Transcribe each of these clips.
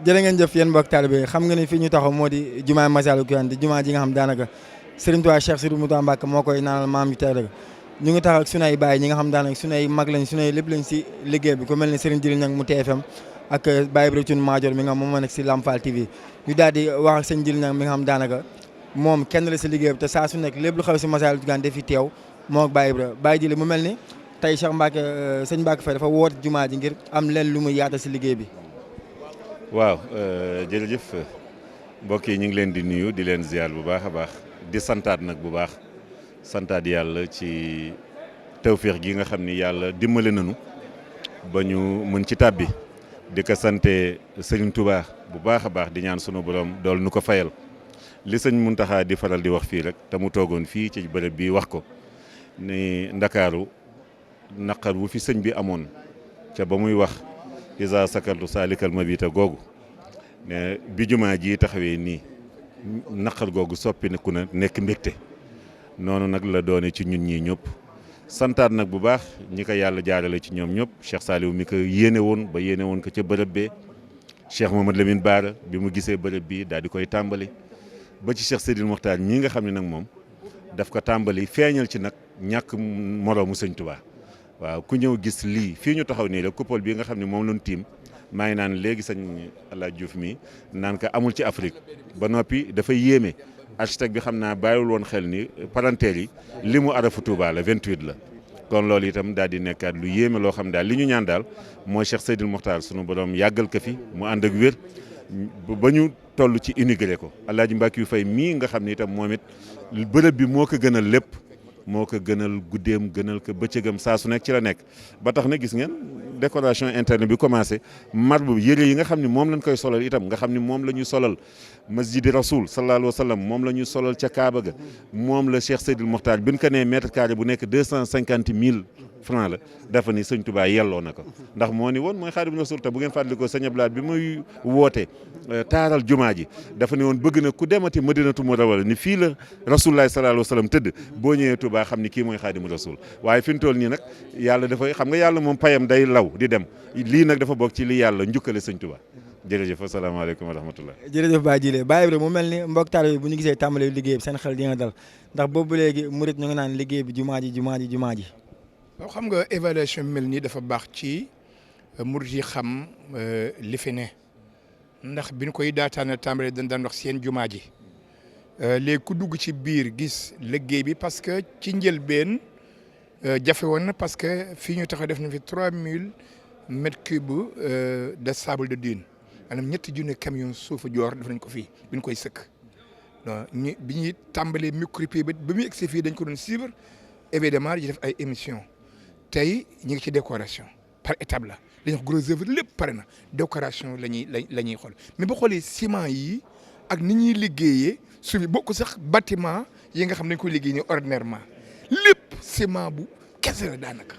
jërë ngeen jëf yéen mbokk taalibe xam nga ni fii ñu taxaw moo di jumaa Massalikul Jinaan di jumaa ji nga xam daanaka Serigne Touba Cheikh Sidou Mouta Mbacké moo koy naanal maam yu tedd ñu ngi taxaw ak sunu ay baay ñi nga xam daanaka sunu ay mag lañ sunu ay lépp lañ si liggéey bi ku mel ni Serigne Djili Niang mu TFM ak Baye Ibrahima Thioune Madior mi nga xam moom moo nekk si Lamfal TV ñu daal di wax ak Serigne Djili Niang mi nga xam daanaka moom kenn la si liggéey bi te saa su nekk lépp lu xew si Massalikul Jinaan dafi teew moo ak Baye Ibrahima Baye Djili mu mel ni tey Cheikh Mbacké sëñ Mbacké Faye dafa woote jumaa ji ngir am leen lu muy yaata si liggéey bi. waaw jërëjëf mbokk yi ñu ngi leen di nuyu di leen ziar bu baax a baax di santaat nag bu baax santaat yàlla ci tawféex gi nga xam ni yàlla dimbale nañu ba ñu mën ci tàbbi di ko sante Serigne Touba bu baax a baax di ñaan sunu borom dool nu ko fayal li sëñ Mountakha di faral di wax fii rek te mu toogoon fii ci bërëb bi wax ko ni Ndakaaru naqar wu fi sëñ bi amoon ca ba muy wax isa sakartu saalikal mabita googu ne bi jumaa ji taxawee nii naqar googu soppi ku na nekk mbégte noonu nag la doone ci ñun ñii ñëpp santaat nag bu baax ñi ko yàlla jaarale ci ñoom ñëpp Cheikh Saliou mi ko yéene woon ba yéene woon ko ca bërëb bee Cheikh Mamadou Lamine Bara bi mu gisee bërëb bi daal di koy tàmbali ba ci Cheikh Seydil Mokhtar ñii nga xam ne nag moom daf ko tàmbali feeñal ci nag ñàkk moroomu sëñ Touba waaw ku ñëw gis lii fii ñu taxaw nii la coupole bi nga xam ne moom lañ tiim maa ngi naan léegi sëñ El Hadj Diouf mi naan ko amul ci Afrique ba noppi dafay yéeme architecte bi xam naa bàyyiwul woon xel ni palanteer yi li mu arafu Touba la 28 la kon loolu itam daal di nekkaat lu yéeme loo xam daal li ñu ñaan daal mooy Cheikh Seydil Mokhtar sunu borom yàggal ko fi mu ànd ak wér ba ñu toll ci inauguré ko El Hadj Mbacke yu fay mii nga xam ne itam moom it bërëb bi moo ko gënal lépp moo ko gënal guddeem gënal ko bëccëgam saa su nekk ci la nekk ba tax na gis ngeen décoration interne bi commencé marbre yére yi nga xam ne moom lañ koy solal itam nga xam ne moom la ñu solal masjidi rasoul sallallahu alayhi wa sallam moom la ñu solal ca Kaaba ga moom la Cheikh Seydil Mokhtar bi ñu ko nee mètre carré bu nekk 250 000 francs la dafa ni sëñ Touba yelloo na ko ndax moo ni woon mooy Xaadimu Rasuul te bu ngeen fàttalikoo sëñ Ablaat bi muy woote taaral jumaa ji dafa ne woon bëgg na ku demati Madinatu Munawwara ni fii la Rasulullaahi sallallaahu alayhi wa sallam tëdd boo ñëwee Touba xam ni kii mooy Xaadimu Rasuul waaye fi mu toll nii nag yàlla dafay xam nga yàlla moom payam day law di dem lii nag dafa bokk ci li yàlla njukkale sëñ Touba jërëjëf asalaamaaleykum wa rahmatullah jërëjëf Baye Djily Baye Ibra mu mel ni mbokk taal bi bu ñu gisee tàmbali liggéey bi seen xel di nga dal ndax boobu léegi murit ñu ngi naan liggéey bi jumaa ji waaw xam nga évaluation mel nii dafa baax ci murit yi xam li fi ne ndax biñ koy daataana tàmbale dañ daan wax seen jumaa ji léegi ku dugg ci biir gis liggéey bi parce que ci njëlbeen jafe woon na parce que fii ñu tax def na fi 3000 mètres cubes de sable de dune maanaam 3 junne camion suufu joor def nañ ko fii biñ koy sëkk donc bi ñuy tàmbalee micropieux ba muy egsi fii dañ ko doon suivre évidemment di def ay émissions tey ñu ngi ci décoration par étape la dañuy wax gros œuvre lépp pare na décoration la ñuy xool mais boo xoolee ciment yi ak ni ñuy liggéeyee suñu bokk sax bâtiment yi nga xam ne dañ koy liggéey nii ordinairement lépp ciment bu kese la daanaka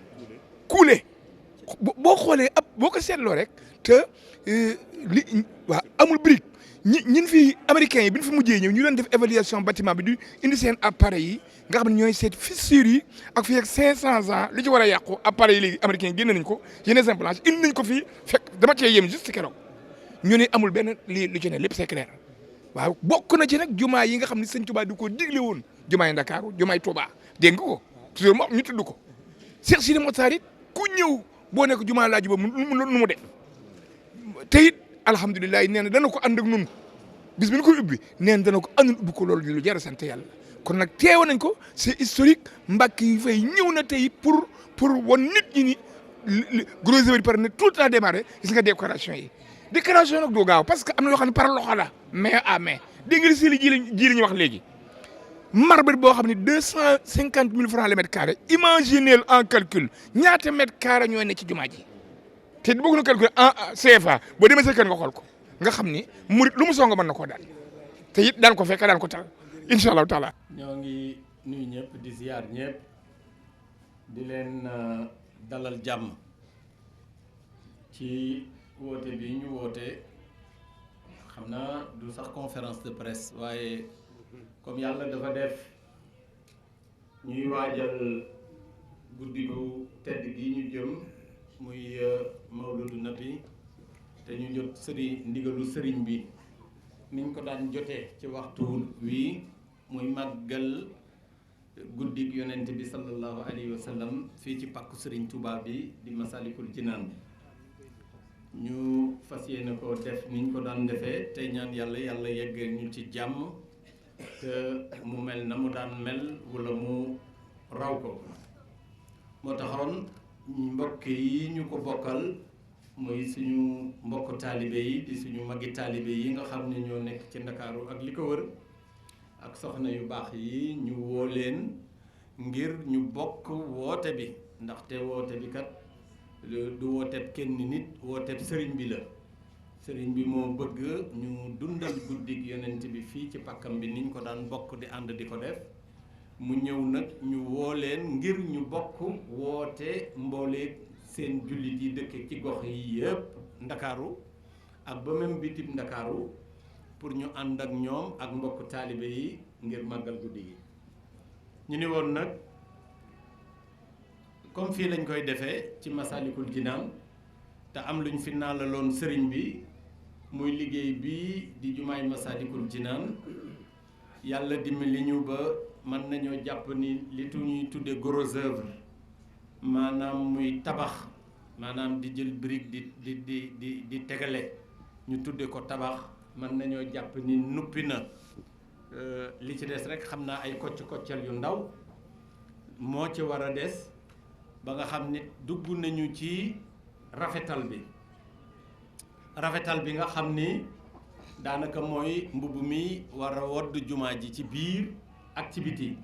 coulé boo xoolee ab boo ko seetloo rek te waaw amul brique ñin fi américains yi bi ñu fi mujjee ñëw ñu doon def évaluation bâtiment bi di indi seen appareil yi nga xam ne ñooy seet fissures yi ak fii ak 500 ans li ci war a yàqu appareil yi léegi américains yi génne nañ ko yeneen implantation indi nañ ko fii fekk dama cee yem juste keroog ñu ne amul benn lii lu ci ne lépp c'est clair waaw bokk na ci nag jumaa yi nga xam ne sëñ Touba di ko digle woon jumaay Ndakaaru jumaay Touba dégg nga ko toujours moo ñu tudd ko Cheikh Sidi Mokhtar it ku ñëw boo nekk jumaa laaju ba nu mu def te it alhamdulilah nee na dana ko ànd ak nun bis bi ñu koy ubbi nee na dana ko àndal ubbi ko loolu di lu jar a sant yàlla kon nag teewa nañ ko c'est historique Mbàkke yi fay ñëw na tey pour wan nit ñi ni gros œuvre par ne tout a démarré gis nga décoration yi décoration nag doo gaaw parce que am na yoo xam ne par loxo la main à main dégg nga si ji la ñu wax léegi marbre boo xam ne 250 000 francs le mètre carré imaginez en calcul ñaata mètre carré ñooy ne ci jumaa ji te bëgg na calculer en CFA boo demee sa kër nga xool ko nga xam ni murit lu mu songo mën na koo daal te it daan ko fekk daan ko tal incha allahu taala. ñoo ngi nuyu ñëpp di ziar ñëpp di leen dalal jàmm ci woote bi ñu woote xam naa du sax conférence de presse waaye comme yàlla dafa def ñuy waajal guddi gu tedd gi ñu jëm muy Mawludu Nabi te ñu jot ndigalu sëriñ bi niñ ko daan jotee ci waxtu wi muy màggal guddig yonent bi sallallahu alayhi wa sallam fii ci pàkku sëriñ Touba bi di Masalikul Jinaan ñu fas yéene ko def niñ ko daan defee tey ñaan yàlla yegg ñu ci jàmm te mu mel na mu daan mel wala mu raw ko moo taxoon mbokk yi ñu ko bokkal muy suñu mbokk taalibe yi di suñu magi taalibe yi nga xam ne ñoo nekk ci Ndakaaru ak li ko wër ak soxna yu baax yi ñu woo leen ngir ñu bokk woote bi ndaxte woote bi kat du wooteeb kenn nit wooteeb sëriñ bi la sëriñ bi moo bëgg ñu dundal guddig yonent bi fii ci pàkkam bi niñ ko daan bokk di ànd di ko def mu ñëw nag ñu woo leen ngir ñu bokk woote mbooleeg seen jullit yi dëkk ci gox yi yëpp Ndakaaru ak ba même bitim Ndakaaru pour ñu ànd ak ñoom ak mbokk taalibe yi ngir màggal guddi gi ñu ni woon nag comme fii lañ koy defee ci Masalikul Jinaan te am luñ fi naalaloon sëriñ bi muy liggéey bi di jumaay Masalikul Jinaan yàlla dimbali ñu ba mën nañoo jàpp ni li ñuy tudde gros œuvre maanaam muy tabax maanaam di jël brique di tegale ñu tudde ko tabax mën nañoo jàpp ni nuppi na li ci des rek xam naa ay kocc-koccal yu ndaw moo ci war a des ba nga xam ni dugg nañu ci rafetal bi nga xam ni daanaka mooy mbubb mi war a wodd jumaa ji ci biir ak ci biti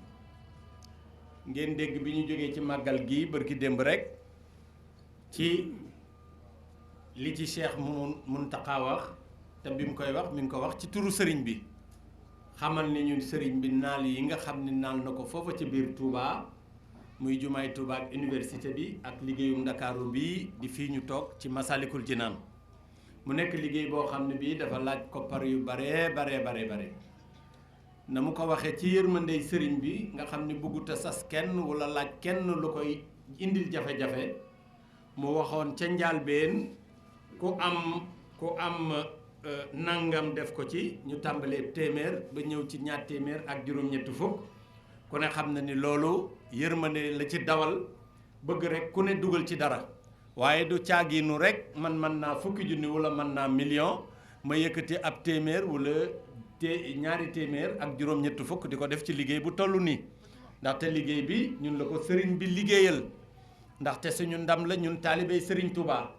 ngeen dégg bi ñu jógee ci màggal gi bërki démb rek ci li ci Cheikh Mountakha wax te bi mu koy wax mi ngi ko wax ci turu sëriñ bi xamal ni ñun sëriñ bi naal yi nga xam ni naal na ko foofa ci biir Touba muy jumaay Touba ak université bi ak liggéeyum Ndakaaru bi di fii ñu toog ci Masalikul Jinaan mu nekk liggéey boo xam ne bii dafa laaj koppar yu bare na mu ko waxee ci yërmandey sëriñ bi nga xam ne bëggut a sas kenn wala laaj kenn lu koy indil jafe-jafe mu waxoon ca njaalbeen ku am nangam def ko ci ñu tàmbalee téeméer ba ñëw ci ñaar téeméer ak juróom-ñetti fukk ku ne xam na ni loolu yërmande la ci dawal bëgg rek ku ne dugal ci dara waaye du caagiinu rek man naa fukki junni wala mën naa million ma yëkkati ab téeméer wala ñaari téeméer ak juróom-ñetti fukk di ko def ci liggéey bu toll nii ndaxte liggéey bi ñun la ko sëriñ bi liggéeyal ndaxte suñu ndam la ñun taalibey sëriñ Touba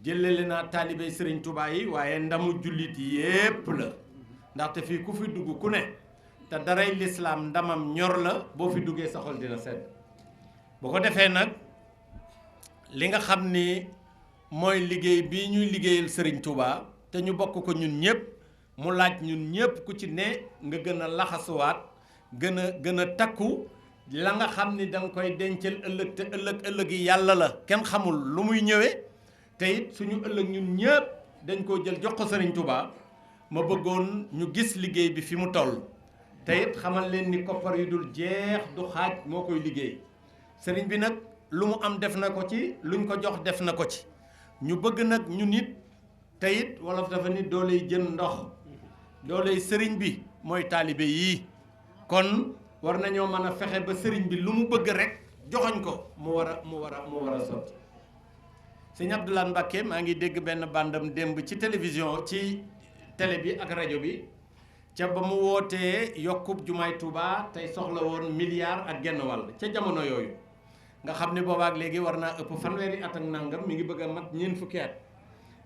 jëlale naa taalibey sëriñ Touba yi waaye ndamu jullit yépp la ndaxte fii ku fi dugg ku ne te daray lislaam ndamam ñor la boo fi duggee sa xol dina sedd bu ko defee nag li nga xam ni mooy liggéey bi ñuy liggéeyal sëriñ Touba te ñu bokk ko ñun ñëpp mu laaj ñun ñëpp ku ci ne nga gën a laxasuwaat gën a takku la nga xam ni danga koy dencal ëllëg te ëllëg yi yàlla la kenn xamul lu muy ñëwee te it suñu ëllëg ñun ñëpp dañ koo jël jox ko sëriñ Touba ma bëggoon ñu gis liggéey bi fi mu toll te it xamal leen ni koppar yu dul jeex du xaaj moo koy liggéey sëriñ bi nag lu mu am def na ko ci luñ ko jox def na ko ci ñu bëgg nag ñu nit te it wolof dafa nit dooley jën ndox dooley sëriñ bi mooy taalibe yii kon war nañoo mën a fexe ba sëriñ bi lu mu bëgg rek joxoñ ko mu war a sotti sëñ Abdoulaye Mbacké maa ngi dégg benn bandam démb ci télévision ci télé bi ak rajo bi ca ba mu wootee yokkub jumaay Touba tey soxla woon milliard ak genn wàll ca jamono yooyu nga xam ne boobaak léegi war naa ëpp fanweeri at ak nangam mi ngi bëgg a mat ñeent fukki at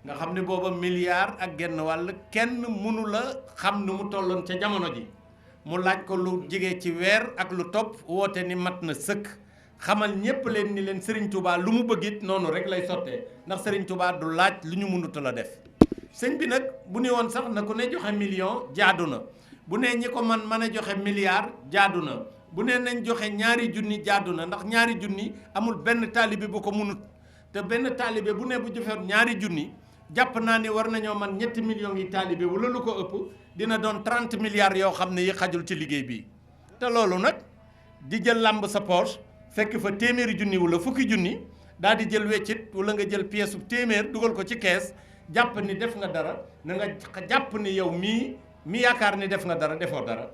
nga xam ne booba milliard ak genn wàll kenn mënu la xam nu mu tolloon ca jamono ji mu laaj ko lu jege ci weer ak lu topp woote ni mat na sëkk xamal ñépp leen ni leen Serigne Touba lu mu bëgg it noonu rek lay sottee ndax Serigne Touba du laaj lu ñu mënut la def sëñ bi nag bu ni woon sax na ku ne joxe million jaadu na bu ne ñi ko mën a joxe milliard jaadu na bu ne nañ joxe ñaari junni jaadu na ndax ñaari junni amul benn taalibe bu ko munut te benn taalibe bu ne bu joxewoon ñaari junni jàpp naa ni war nañoo man 7 millions yi taalibe wala lu ko ëpp dina doon 30 milliards yoo xam ne yi xajul ci liggéey bi te loolu nag di jël làmb sa poche fekk fa téeméeri junni wala fukki junni daal di jël weccit wala nga jël pièce bu téeméer dugal ko ci kees jàpp ni def nga dara na nga jàpp ni yow mi yaakaar ni def nga dara defoo dara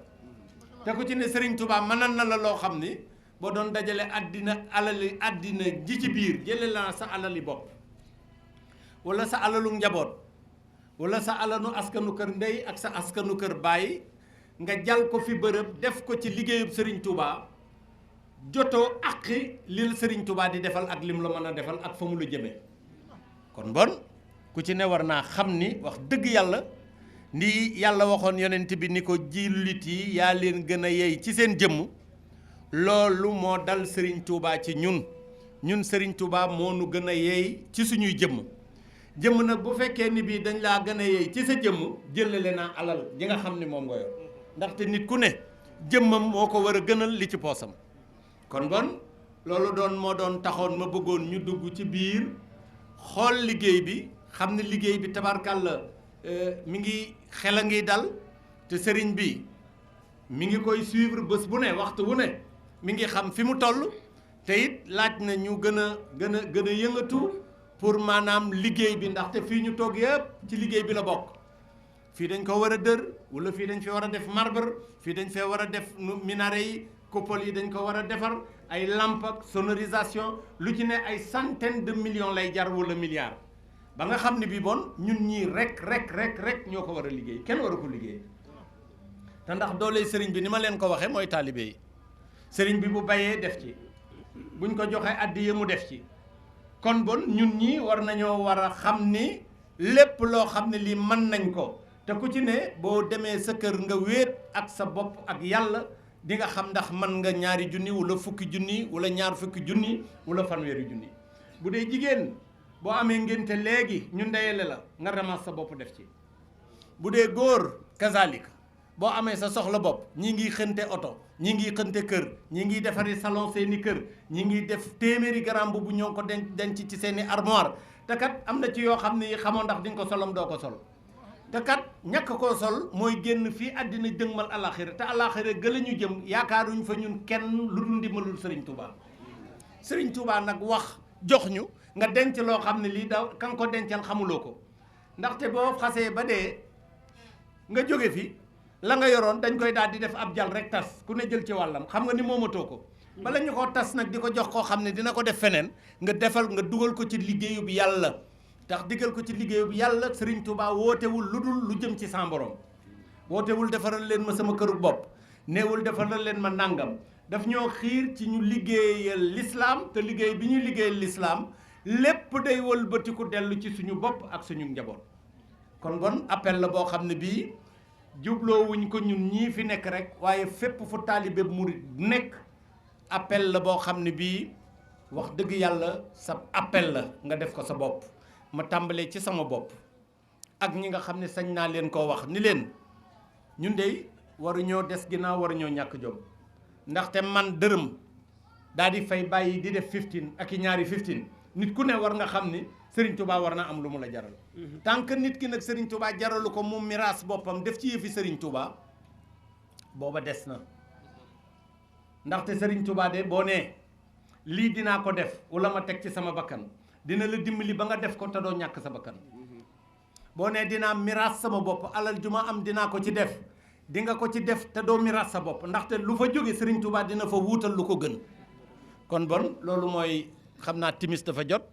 te ku ci ne Serigne Touba mënal na la loo xam ni boo doon dajale alali àddina ji ci biir jële la sa alali bopp wala sa alalu njaboot wala sa alalu askanu kër ndey ak sa askanu kër baay nga jal ko fi bërëb def ko ci liggéeyub Serigne Touba jotoo aqi li la Serigne Touba di defal ak lim la mën a defal ak fa mu la jëmee kon bon ku ci ne war naa xam ni wax dëgg yàlla ni yàlla waxoon yonent bi ni ko jullit yi yaa leen gën a yey ci seen jëmm loolu moo dal Serigne Touba ci ñun Serigne Touba moo nu gën a yey ci suñuy jëmm nag bu fekkee ni bii dañ laa gën a yey ci sa jëmm jëlale naa alal ji nga xam ni moom nga yor ndaxte nit ku ne jëmmam moo ko war a gënal li ci poosam kon bon loolu moo doon taxoon ma bëggoon ñu dugg ci biir xool liggéey bi xam ne liggéey bi tabarkàlla mi ngi xel a ngi dal te sëriñ bi mi ngi koy suivre bés bu ne waxtu wu ne mi ngi xam fi mu toll te it laaj na ñu gën a yëngatu pour maanaam liggéey bi ndaxte fii ñu toog yëpp ci liggéey bi la bokk. fii dañ ko war a dër wala fii dañ fi war a def marbre fii dañ fee war a def minaret yi coupole yi dañ ko war a defar ay lampe ak sonorisation lu ci ne ay centaine de millions lay jar wala milliards ba nga xam ne bii bon ñun ñii rek ñoo ko war a liggéey kenn war a ko liggéey te ndax doole sëriñ bi ni ma leen ko waxee mooy taalibe yi sëriñ bi bu bayee def ci buñ ko joxee addiya mu def ci kon bon ñun ñii war nañoo war a xam ni lépp loo xam ne lii mën nañ ko te ku ci ne boo demee sa kër nga wéet ak sa bopp ak yàlla di nga xam ndax mën nga ñaari junni wala fukki junni wala ñaar fukki junni wala fanweeri junni bu dee jigéen boo amee ngénte léegi ñu ndeyale la nga ramas sa bopp def ci bu dee góor kazalik boo amee sa soxla bopp ñi ngi xënte oto ñi ngi xënte kër ñi ngi defari salon seeni kër ñi ngi def téeméeri garam bu ñoo ko denc ci seeni armoire te kat am na ci yoo xam ne xamoo ndax di nga ko solom doo ko sol te kat ñàkk koo sol mooy génn fii àddina dëgmal alaxira te alaxira gëla ñu jëm yaakaaruñ fa ñun kenn lu dul ndimbalul Serigne Touba Serigne Touba nag wax jox ñu nga denc loo xam ne lii daw ka nga ko dencal xamuloo ko ndaxte boo xasee ba dee nga jóge fi la nga yoroon dañ koy daal di def ab jal rek tas ku ne jël ci wàllam xam nga ni moomatoo ko bala ñu ko tas nag di ko jox koo xam ne dina ko def feneen nga dugal ko ci liggéeyu bi yàlla tax diggal ko ci liggéeyu bi yàlla Serigne Touba wootewul lu dul lu jëm ci sa borom wootewul defaral leen ma sama këru bopp néewul defaral leen ma nàngam daf ñoo xiir ci ñu liggéeyal l'islam te liggéey bi ñuy liggéeyal l'islam lépp day wëlbatiku dellu ci suñu bopp ak suñu njaboot kon bon appel la boo xam ne bii jubloowuñ ko ñun ñii fi nekk rek waaye fépp fu taalibe murid nekk appel la boo xam ne bii wax dëgg yàlla sa appel la nga def ko sa bopp ma tàmbalee ci sama bopp ak ñi nga xam ne sañ naa leen koo wax ni leen ñun de waruñoo des ginnaaw waruñoo ñàkk jom ndaxte man dërëm daal di fay bàyyi di def 15 ak i ñaari 15 nit ku ne war nga xam ni Serigne Touba war na am lu mu la jaral. tant que nit ki nag Serigne Touba jaralu ko mu miraas boppam def ci yëfi Serigne Touba booba des na ndaxte Serigne Touba de boo nee lii dinaa ko def wala ma teg ci sama bakkan dina la dimbali ba nga def ko te doo ñàkk sa bakkan boo nee dinaa miraas sama bopp alal ju ma am dinaa ko ci def di nga ko ci def te doo miraas sa bopp ndaxte lu fa jóge Serigne Touba dina fa wuutal lu ko gën kon bon loolu mooy xam naa timis dafa jot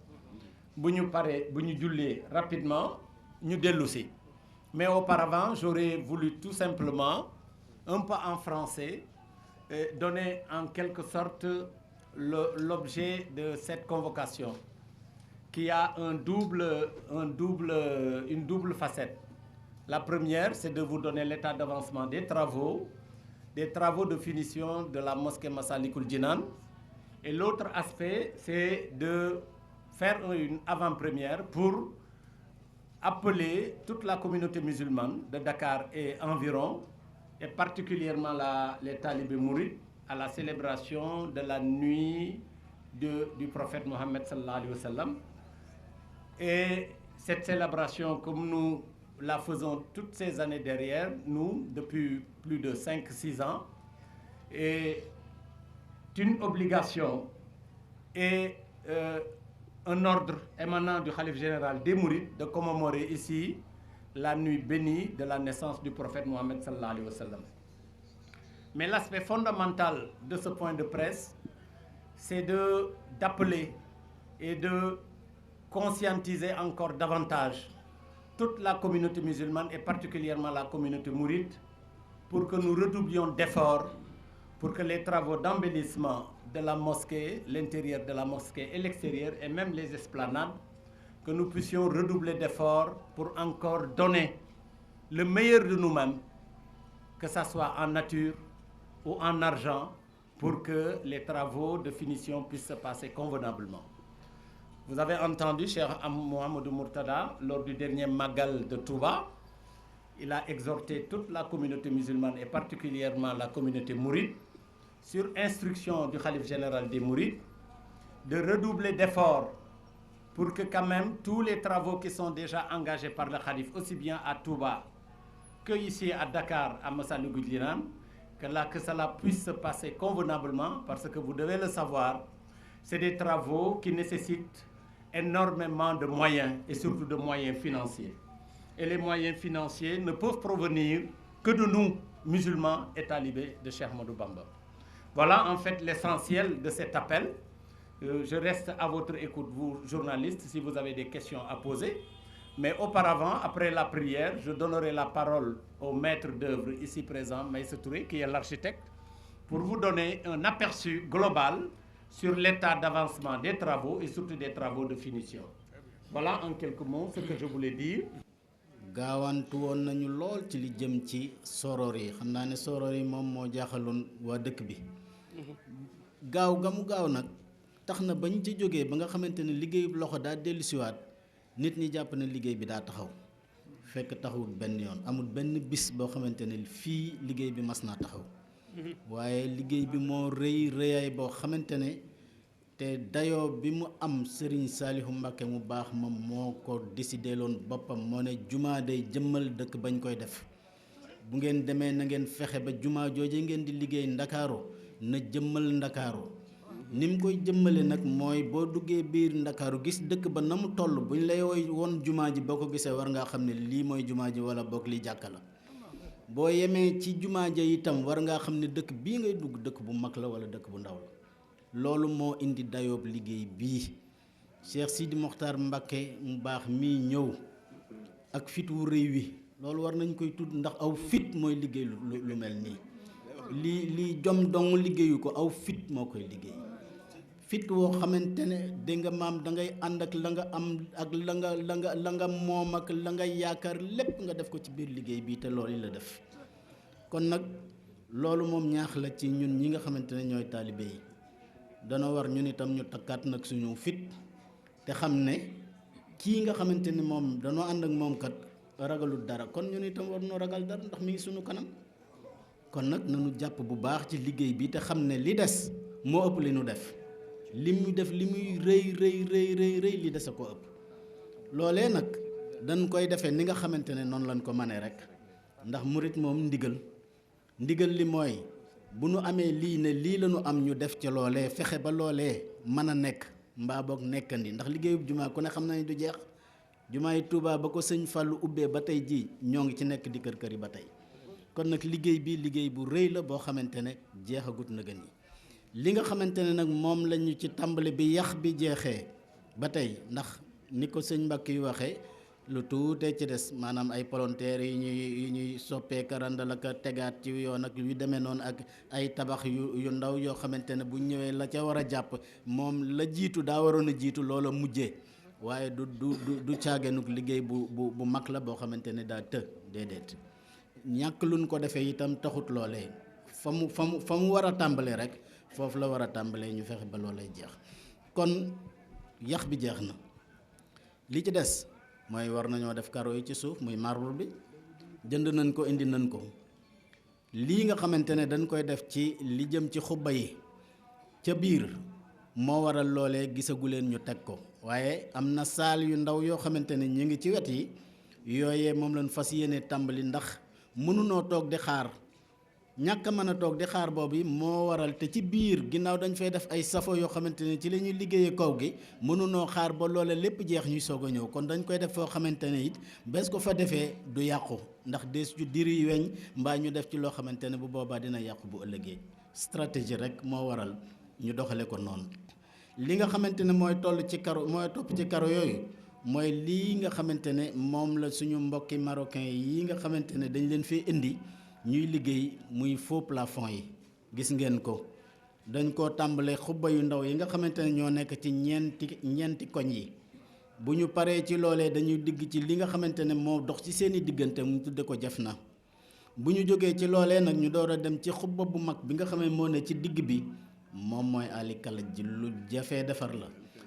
bu ñu paree bu ñu jullee rapidement ñu dellu si mais auparavant j'aurais voulu tout simplement un peu en français donner en quelque sorte l'objet de cette convocation qui a une double facette. La première, c'est de vous donner l'état d'avancement des travaux de finition de la mosquée Massalikul Jinan. Et l'autre aspect, c'est de faire une avant-première pour appeler toute la communauté musulmane de Dakar et environ, et particulièrement les talibés mourides, à la célébration de la nuit du prophète Mohammed sallallahu alayhi wa sallam. Et cette célébration, comme nous la faisons toutes ces années derrière, nous, depuis plus de 5-6 ans, est une obligation et un ordre émanant du Khalife général des Mourides de commémorer ici la nuit bénie de la naissance du prophète Mohammed sallallahu alayhi wa sallam. Mais l'aspect fondamental de ce point de presse, c'est d'appeler et de conscientiser encore davantage toute la communauté musulmane et particulièrement la communauté mouride pour que nous redoublions d'efforts pour que les travaux d'embellissement de la mosquée, l'intérieur de la mosquée et l'extérieur et même les esplanades, que nous puissions redoubler d'efforts pour encore donner le meilleur de nous-mêmes, que ça soit en nature ou en argent, pour que les travaux de finition puissent se passer convenablement. Vous avez entendu, cher Mohamedou Mourtada, lors du dernier Magal de Touba, il a exhorté toute la communauté musulmane et particulièrement la communauté mouride, sur instruction du Khalife général des Mourides, de redoubler d'efforts pour que quand même tous les travaux qui sont déjà engagés par le Khalife, aussi bien à Touba que ici à Dakar, à Massalikul Jinan, que cela puisse se passer convenablement, parce que vous devez le savoir, c'est des travaux qui nécessitent énormément de moyens et surtout de moyens financiers. Et les moyens financiers ne peuvent provenir que de nous, musulmans et talibés de Cheikh Ahmadou Bamba. Voilà en fait l'essentiel de cet appel. Je reste à votre écoute, vous journalistes, si vous avez des questions à poser. Mais auparavant, après la prière, je donnerai la parole au maître d'œuvre ici présent, Maïssa Touré, qui est l'architecte, pour vous donner un aperçu global sur l'état d'avancement des travaux et surtout des travaux de finition. Voilà en quelques mots ce que je voulais dire. gaawantu woon nañu lool ci li jëm ci soror yi xam naa ne soror yi moom moo jaaxaloon waa dëkk bi gaaw ga mu gaaw nag tax na bañ ci jógee ba nga xamante ne liggéeyu loxo daa dellusiwaat nit ñi jàpp ne liggéey bi daa taxaw fekk taxawul benn yoon amul benn bis boo xamante ne fii liggéey bi mas naa taxaw waaye liggéey bi moo rëy rëyaay boo xamante ne te dayoo bi mu am Serigne Saliou Mbacké mu baax moom moo ko décidé loon boppam moo ne jumaa day jëmmal dëkk bañ koy def bu ngeen demee na ngeen fexe ba jumaa jooje ngeen di liggéey ndakaaru na jëmmal ndakaaru ni mu koy jëmmale nag mooy boo duggee biir ndakaaru gis dëkk ba na mu toll buñ lay woon jumaa ji boo ko gisee war ngaa xam ne lii mooy jumaa ji wala boog lii jàkka la boo yemee ci jumaa ja itam war ngaa xam ne dëkk bii ngay dugg dëkk bu mag la wala dëkk bu ndaw la loolu moo indi dayoob liggéey bii Cheikh Sidi Mokhtar Mbacké mu baax mii ñëw ak fit wu rëy wi loolu war nañ koy tudd ndax aw fit mooy liggéey lu mel nii lii jom dong liggéeyu ko aw fit moo koy liggéey fit woo xamante ne dégg nga maam da ngay ànd ak la nga am ak la nga moom ak la nga yaakaar lépp nga def ko ci biir liggéey bii te loolu la def kon nag loolu moom ñaax la ci ñun ñi nga xamante ne ñooy taalibe yi dana war ñun itam ñu takkaat nag suñu fit te xam ne kii nga xamante ni moom danoo ànd ak moom kat ragalul dara kon ñun itam war noo ragal dara ndax mi ngi suñu kanam kon nag nañu jàpp bu baax ci liggéey bi te xam ne li des moo ëpp li nu def li muy def li muy rëy li des a ko ëpp loolee nag dañ koy defee ni nga xamante ne noonu lañ ko mënee rek ndax murit moom ndigal li mooy bu nu amee lii ne lii la ñu am ñu def ca loolee fexe ba loolee mën a nekk mbaa boog nekkandi ndax liggéeyub jumaa ku ne xam nañ du jeex jumaa yi Tuubaa ba ko sëñ Fàllu ubbee ba tey jii ñoo ngi ci nekk di kër yi ba tey kon nag liggéey bi liggéey bu rëy la boo xamante ne jeexagut na gën yi li nga xamante ne nag moom lañu ci tàmbali bi yax bi jeexee ba tey ndax ni ko sëñ Mbàkke yu waxee lu tuutee ci des maanaam ay volontaires yu ñuy soppee karandal ak tegaat ci yoon ak yu demee noonu ak ay tabax yu ndaw yoo xamante ne bu ñëwee la ca war a jàpp moom la jiitu daa waroon a jiitu loola mujjee waaye du caagenuk liggéey bu mag la boo xamante ne daa déedéet ñàkk luñ ko defee itam taxut loolee fa mu war a tàmbalee rek foofu la war a tàmbalee ñu fexe ba loolay jeex kon yax bi jeex na li ci des mooy war nañoo def karo yi ci suuf muy marbre bi jënd nañ ko indi nañ ko lii nga xamante ne dañ koy def ci li jëm ci xubba yi ca biir moo waral loolee gisagu leen ñu teg ko waaye am na saal yu ndaw yoo xamante ne ñu ngi ci wet yi yooyee moom lañ fas yéene tàmbali ndax mënunoo toog di xaar ñàkk a mën a toog di xaar boobu moo waral te ci biir ginnaaw dañ fay def ay safo yoo xamante ne ci la ñuy liggéeyee kaw gi mënunoo xaar ba loola lépp jeex ñuy soog a ñëw kon dañ koy def foo xamante ne it bés ko fa defee du yàqu ndax des ju diri weñ mbaa ñu def ci loo xamante ne bu boobaa dina yàqu bu ëllëgee stratégie rek moo waral ñu doxale ko noonu li nga xamante ne mooy topp ci karo yooyu mooy lii nga xamante ne moom la suñu mbokki marocain yi nga xamante ne dañ leen fee indi ñuy liggéey muy faux plafond yi gis ngeen ko dañ koo tàmbalee xubba yu ndaw yi nga xamante ne ñoo nekk ci ñeenti koñ yi bu ñu paree ci loolee dañuy digg ci li nga xamante ne moo dox ci seeni diggante mu tudde ko jaf na bu ñu jógee ci loolee nag ñu door a dem ci xubba bu mag bi nga xam ne moo ne ci digg bi moom mooy alikala ji lu jafee defar la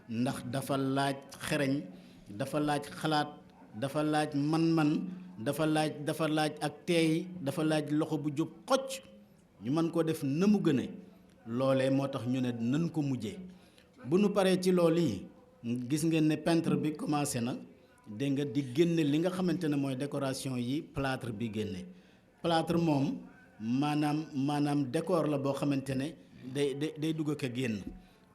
ndax dafa laaj xereñ dafa laaj xalaat dafa laaj man-man dafa laaj ak teey dafa laaj loxo bu jub xocc ñu mën koo def na mu gëne loolee moo tax ñu ne nan ko mujjee bu nu paree ci loolu yi gis ngeen ne peintre bi commencé na dégg nga di génne li nga xamante ne mooy décoration yi plâtre bi génne plâtre moom maanaam décor la boo xamante ne day dugg ak a génn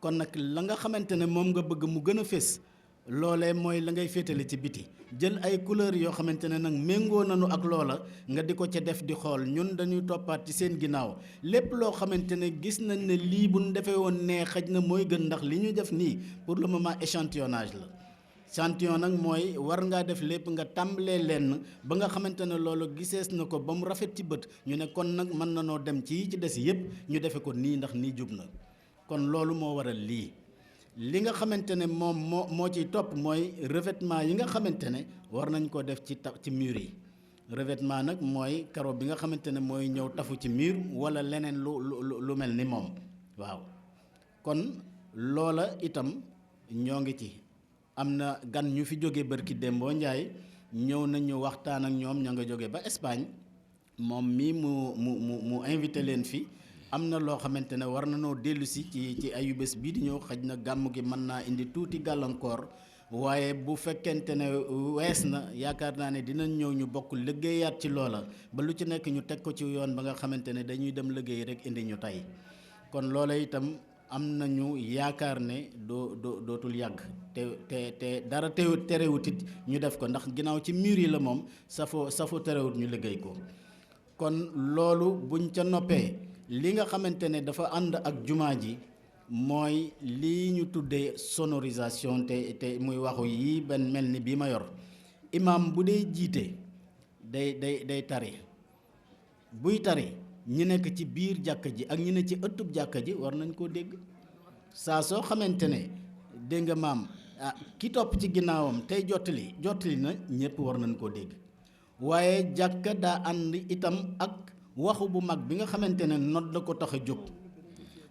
kon nag la nga xamante ne moom nga bëgg mu gën a fés loolee mooy la ngay féetale ci biti jël ay couleurs yoo xamante ne nag méngoo nañu ak loola nga di ko ca def di xool ñun dañuy toppaat ci seen ginnaaw lépp loo xamante ne gis nañ ne lii bu ñu defee woon nee xëj na mooy gën ndax li ñuy def nii pour le moment échantillonnage la. échantillon nag mooy war ngaa def lépp nga tàmbalee lenn ba nga xamante ne loolu gisees na ko ba mu rafet ci bët ñu ne kon nag mën na noo dem ci ci des yëpp ñu defe ko nii ndax nii jub na kon loolu moo waral lii. li nga xamante ne moom moo ciy topp mooy revêtement yi nga xamante ne war nañ ko def ci mur yi revêtement nag mooy carreau bi nga xamante ne mooy ñëw tafu ci mur wala leneen lu mel ni moom waaw kon loola itam ñoo ngi ci am na gan ñu fi jóge barki Dembo Njaay ñëw nañu waxtaan ak ñoom ña nga jóge ba Espagne moom mii mu invité leen fi am na loo xamante ne war na noo dellu si ci ayubés bii di ñëw xaj na gàmm gi mën naa indi tuuti gàllankoor waaye bu fekkente ne wees na yaakaar naa ne dinañ ñëw ñu bokk liggéeyaat ci loola ba lu ci nekk ñu teg ko ci yoon ba nga xamante ne dañuy dem liggéey rek indi ñu tey kon loola itam am nañu yaakaar ne dootul yàgg te dara terewut it ñu def ko ndax ginnaaw ci mur yi la moom safo terewut ñu liggéey ko kon loolu buñ ca noppee li nga xamante ne dafa ànd ak jumaa ji mooy lii ñu tuddee sonorisation te muy waxu yi benn mel ni bii ma yor imam bu dee jiite day tari buy tari ñi nekk ci biir jàkka ji ak ñi ne ci ëttub jàkka ji war nañ koo dégg saa soo xamante ne dégg nga maam ki topp ci ginnaawam tey jottali na ñëpp war nañ koo dégg waaye jàkka daa ànd itam ak waxu bu mag bi nga xamante ne nodd la ko tax a jóg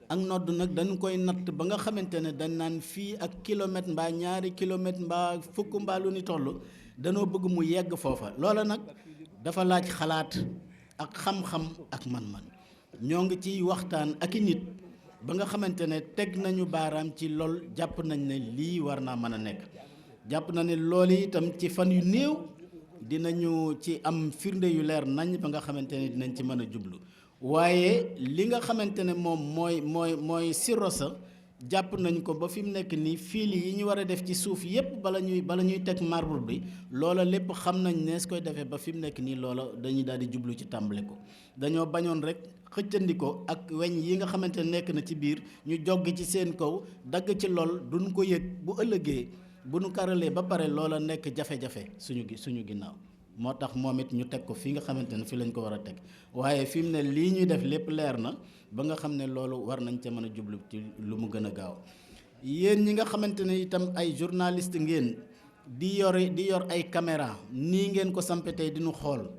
ak nodd nag dañu koy natt ba nga xamante ne dañ naan fii ak kilomètre mbaa ñaari kilomètre mbaa fukk mbaa lu ni toll danoo bëgg mu yegg foofa loola nag dafa laaj xalaat ak xam-xam ak man-man ñoo ngi ciy waxtaan ak i nit ba nga xamante ne teg nañu baaraam ci lool jàpp nañ ne lii war naa mën a nekk jàpp na ne loolu itam ci fan yu néew dinañu ci am firnde yu leer nañ ba nga xamante ne dinañ ci mën a jublu waaye li nga xamante ne moom mooy sirosa jàpp nañ ko ba fi mu nekk nii fil yi ñu war a def ci suuf yépp bala ñuy teg marbre bi loola lépp xam nañ nees koy defee ba fi mu nekk nii loola dañuy daal di jublu ci tàmbale ko dañoo bañoon rek xëccandi ko ak weñ yi nga xamante ne nekk na ci biir ñu jogg ci seen kaw dagg ci lool duñ ko yëg bu ëllëgee bu nu karalee ba pare loola nekk jafe-jafe suñu ginnaaw moo tax moom it ñu teg ko fi nga xamante ne fi lañ ko war a teg waaye fi mu ne lii ñuy def lépp leer na ba nga xam ne loolu war nañ ca mën a jublu ci lu mu gën a gaaw yéen ñi nga xamante ne itam ay journaliste ngeen di yor ay caméra nii ngeen ko sampe tey di nu xool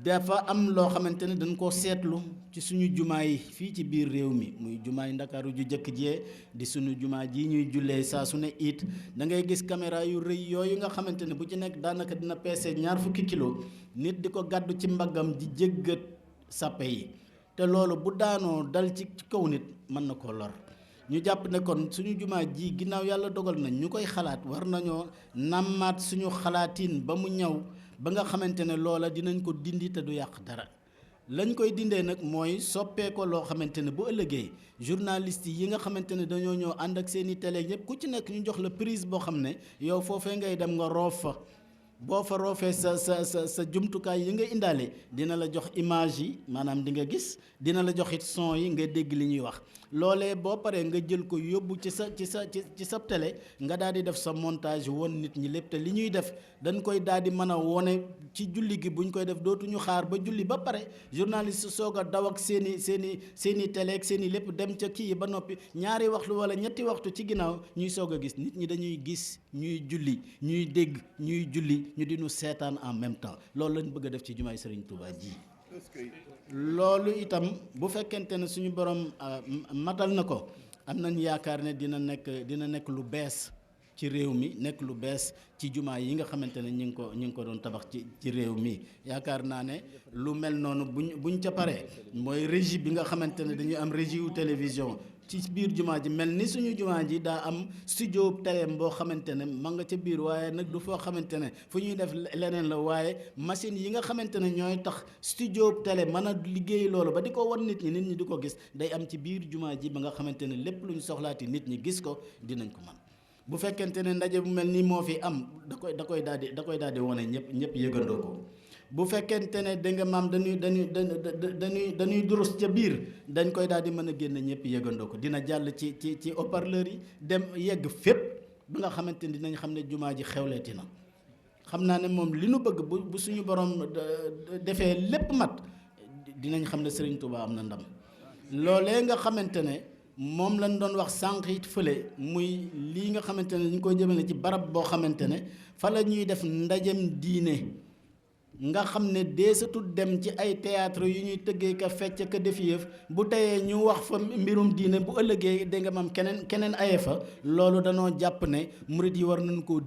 dafa am loo xamante ne dañ koo seetlu ci suñu jumaa yi fii ci biir réew mi muy jumaa yi Ndakaaru ju jëkk jee di suñu jumaa ji ñuy jullee saa su ne it da ngay gis caméra yu rëy yooyu nga xamante ne bu ci nekk daanaka dina peese 20 kilos nit di ko gàddu ci mbaggam di jéggat sàppe yi te loolu bu daanoo dal ci kaw nit mën na koo lor ñu jàpp ne kon suñu jumaa ji ginnaaw yàlla dogal nañ ñu koy xalaat war nañoo nammaat suñu xalaatin ba mu ñaw ba nga xamante ne loola dinañ ko dindi te du yàq dara lañ koy dindee nag mooy soppee ko loo xamante ne bu ëllëgee journaliste yi nga xamante ne dañoo ñëw ànd ak seen i télé ñëpp ku ci nekk ñu jox la prise boo xam ne yow foofee ngay dem nga roof fa boo fa roofee sa jumtukaay yi nga indaale dina la jox image yi maanaam di nga gis dina la jox it son yi nga dégg li ñuy wax loolee boo paree nga jël ko yóbbu ci sa télé nga daal di def sa montage won nit ñi lépp te li ñuy def dañ koy daal di mën a wone ci julli gi buñ koy def dootuñu xaar ba julli ba pare journaliste soog a daw ak seen i télé ak seen i lépp dem ca kii yi ba noppi 2 waxtu wala 3 waxtu ci ginnaaw ñuy soog a gis nit ñi dañuy gis ñuy julli ñuy dégg ñuy julli ñu di nu seetaan en même temps loolu lañ bëgg a def ci jumaay Serigne Touba ji loolu itam bu fekkente ne suñu borom matal na ko am nañ yaakaar ne dina nekk lu bees ci réew mi nekk lu bees ci jumaa yi nga xamante ne ñi ngi ko doon tabax ci réew mi yaakaar naa ne lu mel noonu buñ ca paree mooy régie bi nga xamante ne dañuy am régie wu télévision ci biir jumaa ji mel ni suñu jumaa ji daa am studio télém boo xamante ne ma nga ca biir waaye nag du foo xamante ne fu ñuy def leneen la waaye machine yi nga xamante ne ñooy tax studio télé mën a liggéey loolu ba di ko wan nit ñi di ko gis day am ci biir jumaa ji ba nga xamante ne lépp lu ñu soxlaati nit ñi gis ko dinañ ko man bu fekkente ne ndaje bu mel nii moo fi am da koy daal di wane ñëpp yëgandoo ko bu fekkente ne da nga maam dañuy durus ca biir dañ koy daal di mën a génn ñëpp yëgandoo ko dina jàll ci haut-parleur yi dem yegg fépp ba nga xamante ni dinañ xam ne jumaa ji xewleeti na xam naa ne moom li nu bëgg bu suñu borom defee lépp mat dinañ xam ne Serigne Touba am na ndam loolee nga xamante ne moom lañ doon wax sànq it fële muy lii nga xamante ne ñu koy jëmale ci barab boo xamante ne fa la ñuy def ndajem diine nga xam ne deesatul dem ci ay théâtre yu ñuy tëggee ka fecc ka def yëf bu teyee ñu wax fa mbirum diine bu ëllëgee da nga mam keneen aye fa loolu danoo jàpp ne murit yi war nañ koo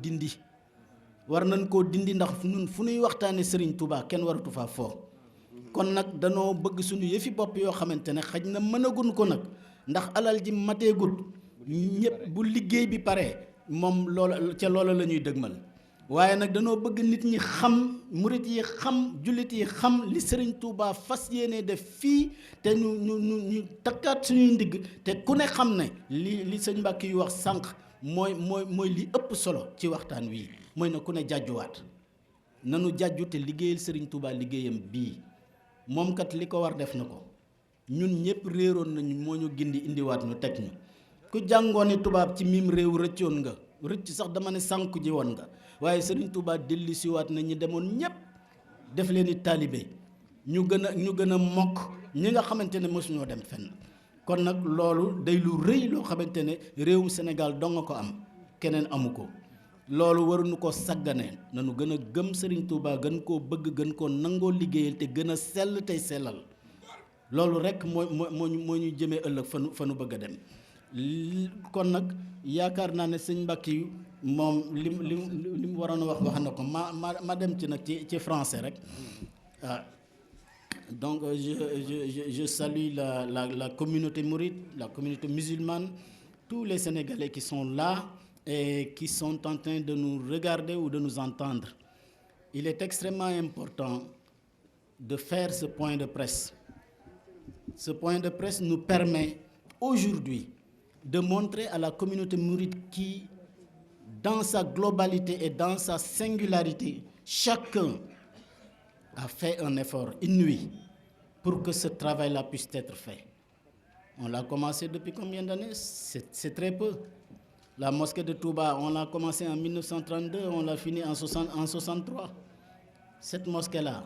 dindi ndax ñun fu ñuy waxtaane Serigne Touba kenn waratu faa foo kon nag danoo bëgg suñu yëfi bopp yoo xamante ne xaj na mënagun ko nag ndax alal ji mateegut ñëpp bu liggéey bi paree moom loola la ñuy dëgmal waaye nag danoo bëgg nit ñi xam murit yi xam jullit yi xam li Serigne Touba fas yéene def fii te ñu takkaat suñuy ndigg te ku ne xam ne li sëñ Mbàkke yu wax sànq mooy li ëpp solo ci waxtaan wi mooy na ku ne jàjjuwaat nanu jàjju te liggéeyal Serigne Touba liggéeyam bii moom kat li ko war def na ko ñun ñëpp réeroon nañu moo ñu gindi indiwaat ñu teg ñu ku jàngooni tubaab ci mim réew rëccoon nga rëcc sax dama ne sànku ji woon nga waaye Serigne Touba dellusiwaat na ñi demoon ñëpp def leen i taalibe ñu gën a mokk ñi nga xamante ne mosuñoo dem fenn kon nag loolu day lu rëy loo xamante ne réewum Sénégal dong nga ko am keneen amu ko loolu waruñu ko saggane nañu gën a gëm Serigne Touba gën koo bëgg gën koo nangoo liggéeyal te gën a sell tey sellal loolu rek moo ñu jëmee ëllëg fa nu bëgg a dem kon nag yaakaar naa ne sëñ Mbàkke yu moom li mu waroon a wax na ko ma dem ci nag ci français rek donc je salue la communauté mouride, la communauté musulmane, tous les Sénégalais qui sont là et qui sont en train de nous regarder ou de nous entendre. Il est extrêmement important de faire ce point de presse. Ce point de presse nous permet aujourd'hui de montrer à la communauté mouride qui, dans sa globalité et dans sa singularité, chacun a fait un effort inouï pour que ce travail-là puisse être fait. On l'a commencé depuis combien d'années? C'est très peu. La mosquée de Touba, on l'a commencé en 1932, on l'a fini en 63. Cette mosquée-là,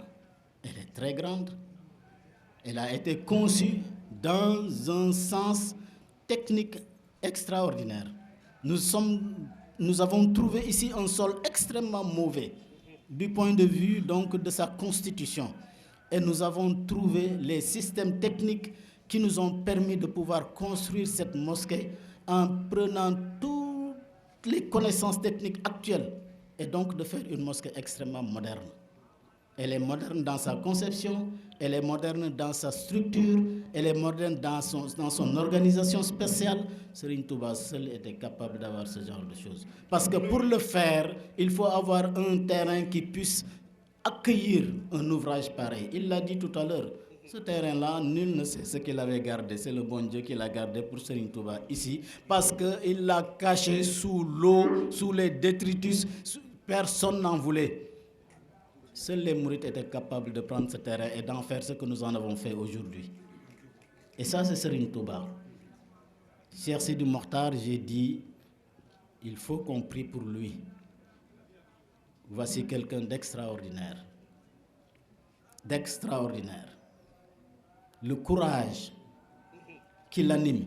elle est très grande. Elle a été conçue dans un sens technique extraordinaire. Nous avons trouvé ici un sol extrêmement mauvais du point de vue donc de sa constitution. Et nous avons trouvé les systèmes techniques qui nous ont permis de pouvoir construire cette mosquée en prenant toutes les connaissances techniques actuelles et donc de faire une mosquée extrêmement moderne. Elle est moderne dans sa conception, elle est moderne dans sa structure, elle est moderne dans son organisation spéciale. Serigne Touba seul était capable d'avoir ce genre de choses. Parce que pour le faire, il faut avoir un terrain qui puisse accueillir un ouvrage pareil. Il l'a dit tout à l'heure. Ce terrain-là, nul ne sait ce qu'il avait gardé. C'est le bon Dieu qui l'a gardé pour Serigne Touba ici. Parce qu'il l'a caché sous l'eau, sous les détritus. Personne n'en voulait. Seuls les mourides étaient capables de prendre ce terrain et d'en faire ce que nous en avons fait aujourd'hui. Et ça, c'est Serigne Touba. Cheikh Sidi Mokhtar, j'ai dit, il faut qu'on prie pour lui. Voici quelqu'un d'extraordinaire. D'extraordinaire. Le courage qui l'anime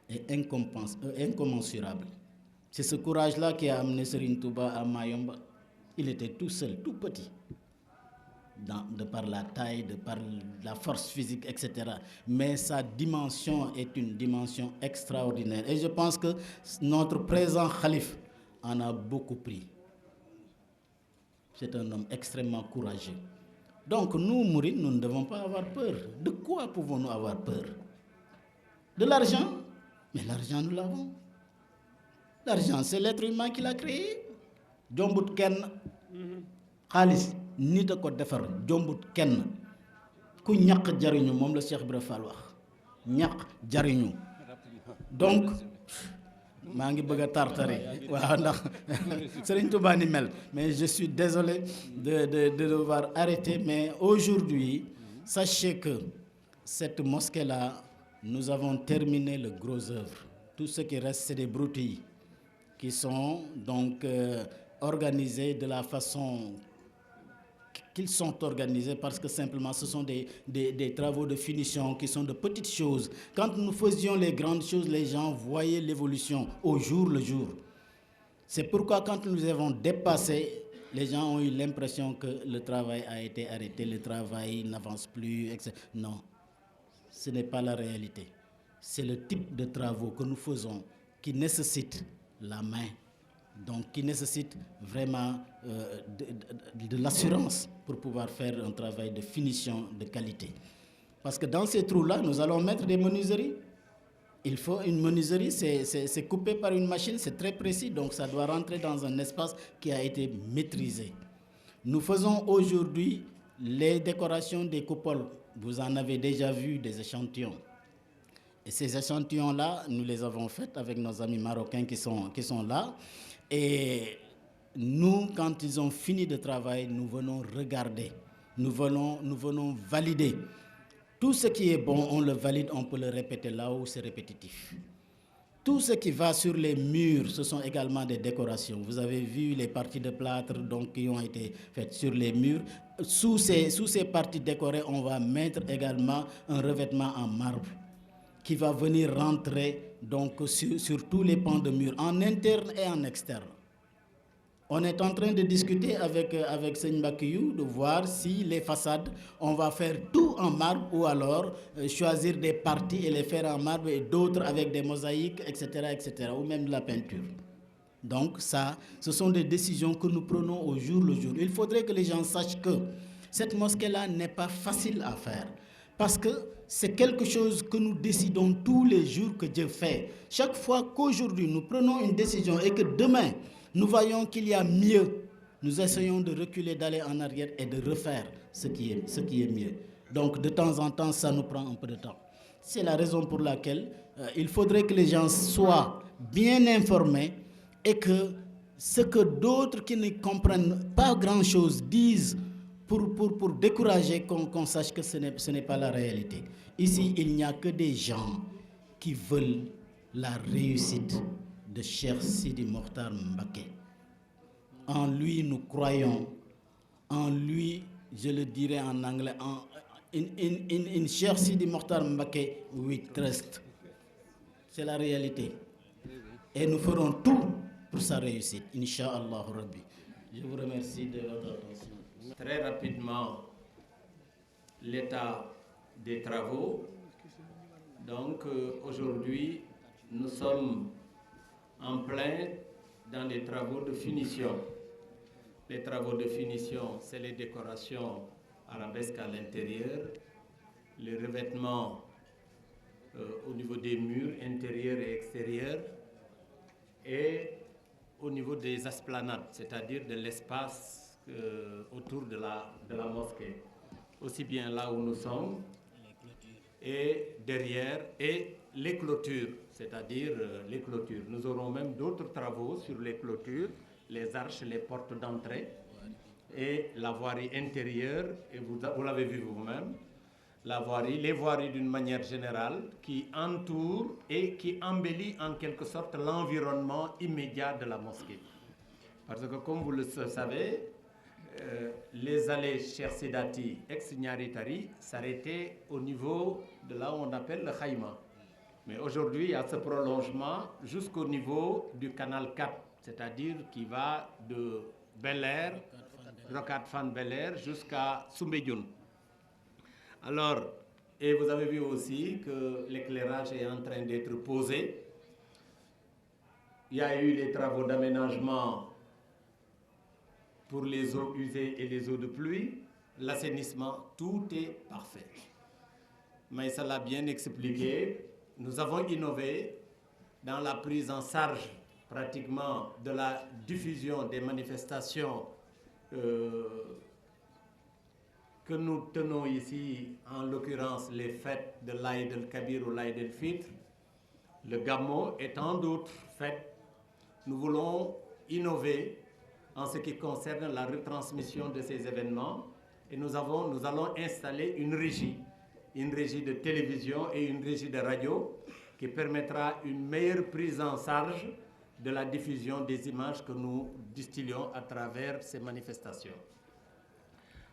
est incommensurable. C'est ce courage-là qui a amené Serigne Touba à Mayomba. Il était tout seul, tout petit, de par la taille, de par la force physique, etc. Mais sa dimension est une dimension extraordinaire. Et je pense que notre présent khalife en a beaucoup pris. C'est un homme extrêmement courageux. Donc nous, mourides, nous ne devons pas avoir peur. De quoi pouvons-nous avoir peur? De l'argent? Mais l'argent, nous l'avons. L'argent, c'est l'être humain qui l'a créé. Jombut kenn xaalis nit a ko defar jombut kenn ku ñaq jariñu moom la Cheikh Ibra Fall wax ñaq jariñu donc maa ngi bëgg a tartari waaw ndax Serigne Touba ni mel mais je suis désolé de devoir arrêter mais aujourd'hui sachez que cette mosquée-là nous avons terminé le gros œuvre. Tout ce qui reste c'est des broutilles qui sont donc organisés de la façon qu'ils sont organisés parce que simplement ce sont des travaux de finition qui sont de petites choses. Quand nous faisions les grandes choses, les gens voyaient l'évolution au jour le jour. C'est pourquoi quand nous avons dépassé, les gens ont eu l'impression que le travail a été arrêté, le travail n'avance plus, etc. Non, ce n'est pas la réalité. C'est le type de travaux que nous faisons qui nécessitent la main, donc qui nécessite vraiment de l'assurance pour pouvoir faire un travail de finition de qualité. Parce que dans ces trous-là, nous allons mettre des menuiseries. Il faut une menuiserie, c'est coupé par une machine, c'est très précis, donc ça doit rentrer dans un espace qui a été maîtrisé. Nous faisons aujourd'hui les décorations des coupoles. Vous en avez déjà vu des échantillons. Et ces échantillons-là, nous les avons faits avec nos amis marocains qui sont là. Et nous, quand ils ont fini de travail, nous venons regarder, nous venons valider. Tout ce qui est bon, on le valide, on peut le répéter là où c'est répétitif. Tout ce qui va sur les murs, ce sont également des décorations. Vous avez vu les parties de plâtre donc, qui ont été faites sur les murs. Sous ces parties décorées, on va mettre également un revêtement en marbre qui va venir rentrer donc, sur tous les pans de mur, en interne et en externe. On est en train de discuter avec Seigne Bakiyou, de voir si les façades, on va faire tout en marbre ou alors choisir des parties et les faire en marbre et d'autres avec des mosaïques, etc., ou même de la peinture. Donc ça, ce sont des décisions que nous prenons au jour le jour. Il faudrait que les gens sachent que cette mosquée-là n'est pas facile à faire. Parce que c'est quelque chose que nous décidons tous les jours que Dieu fait. Chaque fois qu'aujourd'hui nous prenons une décision et que demain nous voyons qu'il y a mieux, nous essayons de reculer, d'aller en arrière et de refaire ce qui est mieux. Donc de temps en temps, ça nous prend un peu de temps. C'est la raison pour laquelle il faudrait que les gens soient bien informés et que ce que d'autres qui ne comprennent pas grand-chose disent pour décourager, qu'on sache que ce n'est pas la réalité. Ici, il n'y a que des gens qui veulent la réussite de Cheikh Sidi Mokhtar Mbacké. En lui, nous croyons. En lui, je le dirais en anglais, in Cheikh Sidi Mokhtar Mbacké, we trust. C'est la réalité. Et nous ferons tout pour sa réussite, Inch'Allah Rabbi. Je vous remercie de votre attention. Très rapidement, l'état des travaux. Donc aujourd'hui, nous sommes en plein dans les travaux de finition. Les travaux de finition, c'est les décorations arabesques à l'intérieur, les revêtements au niveau des murs intérieurs et extérieurs, et au niveau des esplanades, c'est-à-dire de l'espace autour de la mosquée, aussi bien là où nous sommes et derrière, et les clôtures, c'est-à-dire les clôtures. Nous aurons même d'autres travaux sur les clôtures, les arches, les portes d'entrée et la voirie intérieure, et vous l'avez vu vous-même, les voiries d'une manière générale qui entourent et qui embellit en quelque sorte l'environnement immédiat de la mosquée. Parce que comme vous le savez, les allées Cheikh Sidati, ex-Nyari Tari, s'arrêtaient au niveau de là où on appelle le Khaïma. Mais aujourd'hui, il y a ce prolongement jusqu'au niveau du canal 4, c'est-à-dire qui va de Bel Air, Rocade Fan Bel Air, jusqu'à Soumbédioune. Alors, et vous avez vu aussi que l'éclairage est en train d'être posé. Il y a eu les travaux d'aménagement pour les eaux usées et les eaux de pluie, l'assainissement, tout est parfait. Mais ça l'a bien expliqué. Nous avons innové dans la prise en charge pratiquement de la diffusion des manifestations que nous tenons ici, en l'occurrence les fêtes de l'Aïd el-Kabir ou l'Aïd el-Fitr, le Gammo et tant d'autres fêtes. Nous voulons innover en ce qui concerne la retransmission de ces événements et nous allons installer une régie de télévision et une régie de radio qui permettra une meilleure prise en charge de la diffusion des images que nous distillons à travers ces manifestations.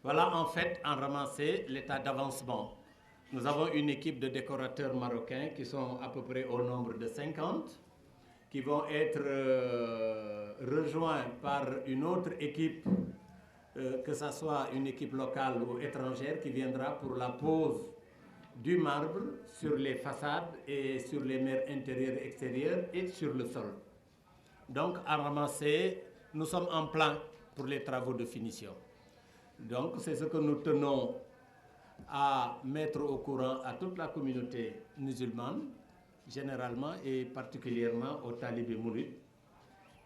Voilà en fait en ramassé l'état d'avancement. Nous avons une équipe de décorateurs marocains qui sont à peu près au nombre de 50, qui vont être rejoints par une autre équipe, que ce soit une équipe locale ou étrangère, qui viendra pour la pose du marbre sur les façades et sur les murs intérieurs et extérieurs et sur le sol. Donc à ramasser, nous sommes en plein pour les travaux de finition. Donc c'est ce que nous tenons à mettre au courant à toute la communauté musulmane, généralement et particulièrement aux talibés mourides.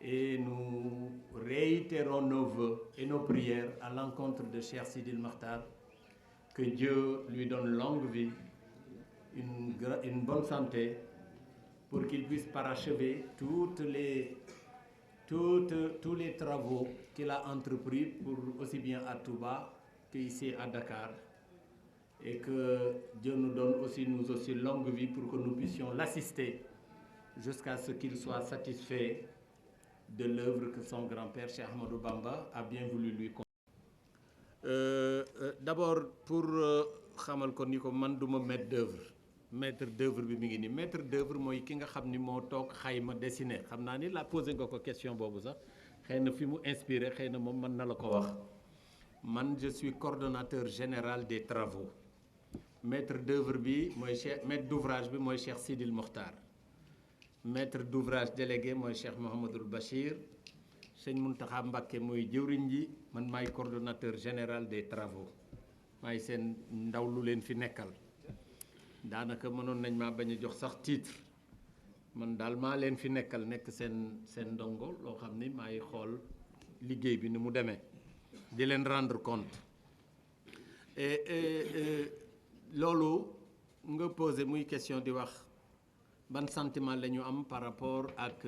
Et nous réitérons nos vœux et nos prières à l'encontre de Cheikh Sidil Makhtar, que Dieu lui donne longue vie, une bonne santé, pour qu'il puisse parachever tous les travaux qu'il a entrepris, pour aussi bien à Touba qu'ici à Dakar. Et que Dieu nous donne aussi, nous aussi, longue vie pour que nous puissions l'assister jusqu'à ce qu'il soit satisfait de l'œuvre que son grand-père, Cheikh Ahmadou Bamba, a bien voulu lui confier. D'abord, pour xamal ko ni ko man duma maître d'œuvre. Maître d'œuvre bi mi ngi ni maître d'œuvre mooy ki nga xam ni moo toog xayma dessiné xam naa ni la posé nga ko question boobu sax xëy na fi mu inspiré xëy na moom mën na la ko wax. Man je suis coordonnateur général des travaux. Maître d'œuvre bi mooy maître d'ouvrage bi mooy Cheikh Sidil Mokhtar. Maître d'ouvrage délégué mooy Cheikh Mouhamadoul Bachir. Sëñ Mountakha Mbacké mooy jëwriñ ji, man maay coordonnateur général des travaux. maay seen ndaw lu leen fi nekkal. Daanaka mënoon nañ maa bañ a jox sax titre man daal maa leen fi nekkal nekk seen ndongo loo xam ni maay xool liggéey bi ni mu demee di leen rendre compte loolu nga posé muy question di wax ban sentiment la ñu am par rapport ak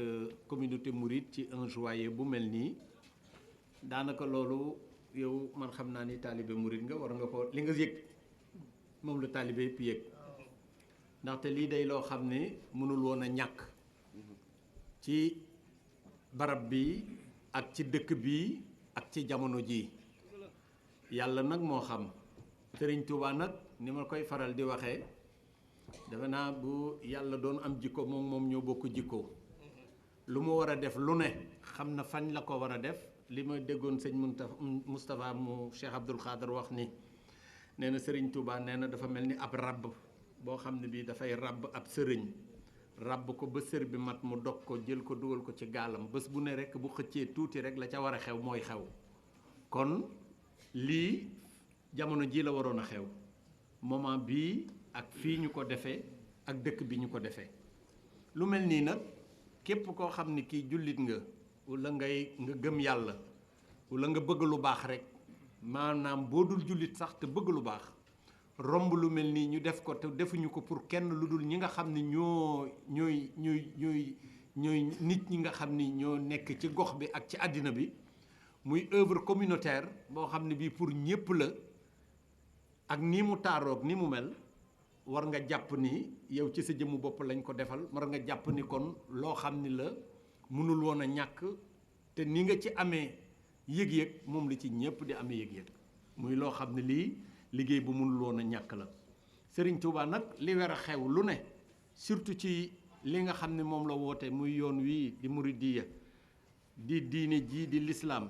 communauté mouride ci un joyeux bu mel nii. Daanaka loolu yow man xam naa ni taalibe mouride nga war nga ko li nga yëg moom la taalibe yëpp yëg. Ndaxte lii day loo xam ne mënul woon a ñàkk ci barab bi ak ci dëkk bi ak ci jamono ji yàlla nag moo xam. Sëriñ Tuubaa nag ni ma koy faral di waxee defe naa bu yàlla doon am jikko moom ñoo bokk jikko lu mu war a def lu ne xam na fañ la ko war a def. Li ma déggoon sëñ Moustapha mu Cheikh Abdoul Khadr wax ni nee na Sëriñ Tuubaa nee na dafa mel ni ab rabb boo xam ne bii dafay ràbb ab sëriñ ràbb ko ba sër bi mat mu dog ko jël ko dugal ko ci gaalam bés bu ne rek bu xëccee tuuti rek la ca war a xew mooy xew. Kon lii jamono ji la waroon a xew moment bii ak fii ñu ko defee ak dëkk bi ñu ko defee. Lu mel nii nag képp koo xam ni kii jullit nga wala nga gëm yàlla wala nga bëgg lu baax rek maanaam boo dul jullit sax te bëgg lu baax. Romb lu mel nii ñu def ko te defuñu ko pour kenn lu dul ñi nga xam ni ñooy nit ñi nga xam ni ñoo nekk ci gox bi ak ci àddina bi muy œuvre communautaire boo xam ne bii pour ñépp la ak ni mu taaroog ni mu mel war nga jàpp ni yow ci sa jëmmu bopp lañ ko defal war nga jàpp ni kon loo xam ni la mënul woon a ñàkk te ni nga ci amee yëg-yëg moom la ci ñépp di amee yëg-yëg muy loo xam ne lii liggéey bu mënul woon a ñàkk la. Sëriñ Tuubaa nag li war a xew lu ne surtout ci li nga xam ne moom la woote muy yoon wii di muridiyya di diine ji di lislaam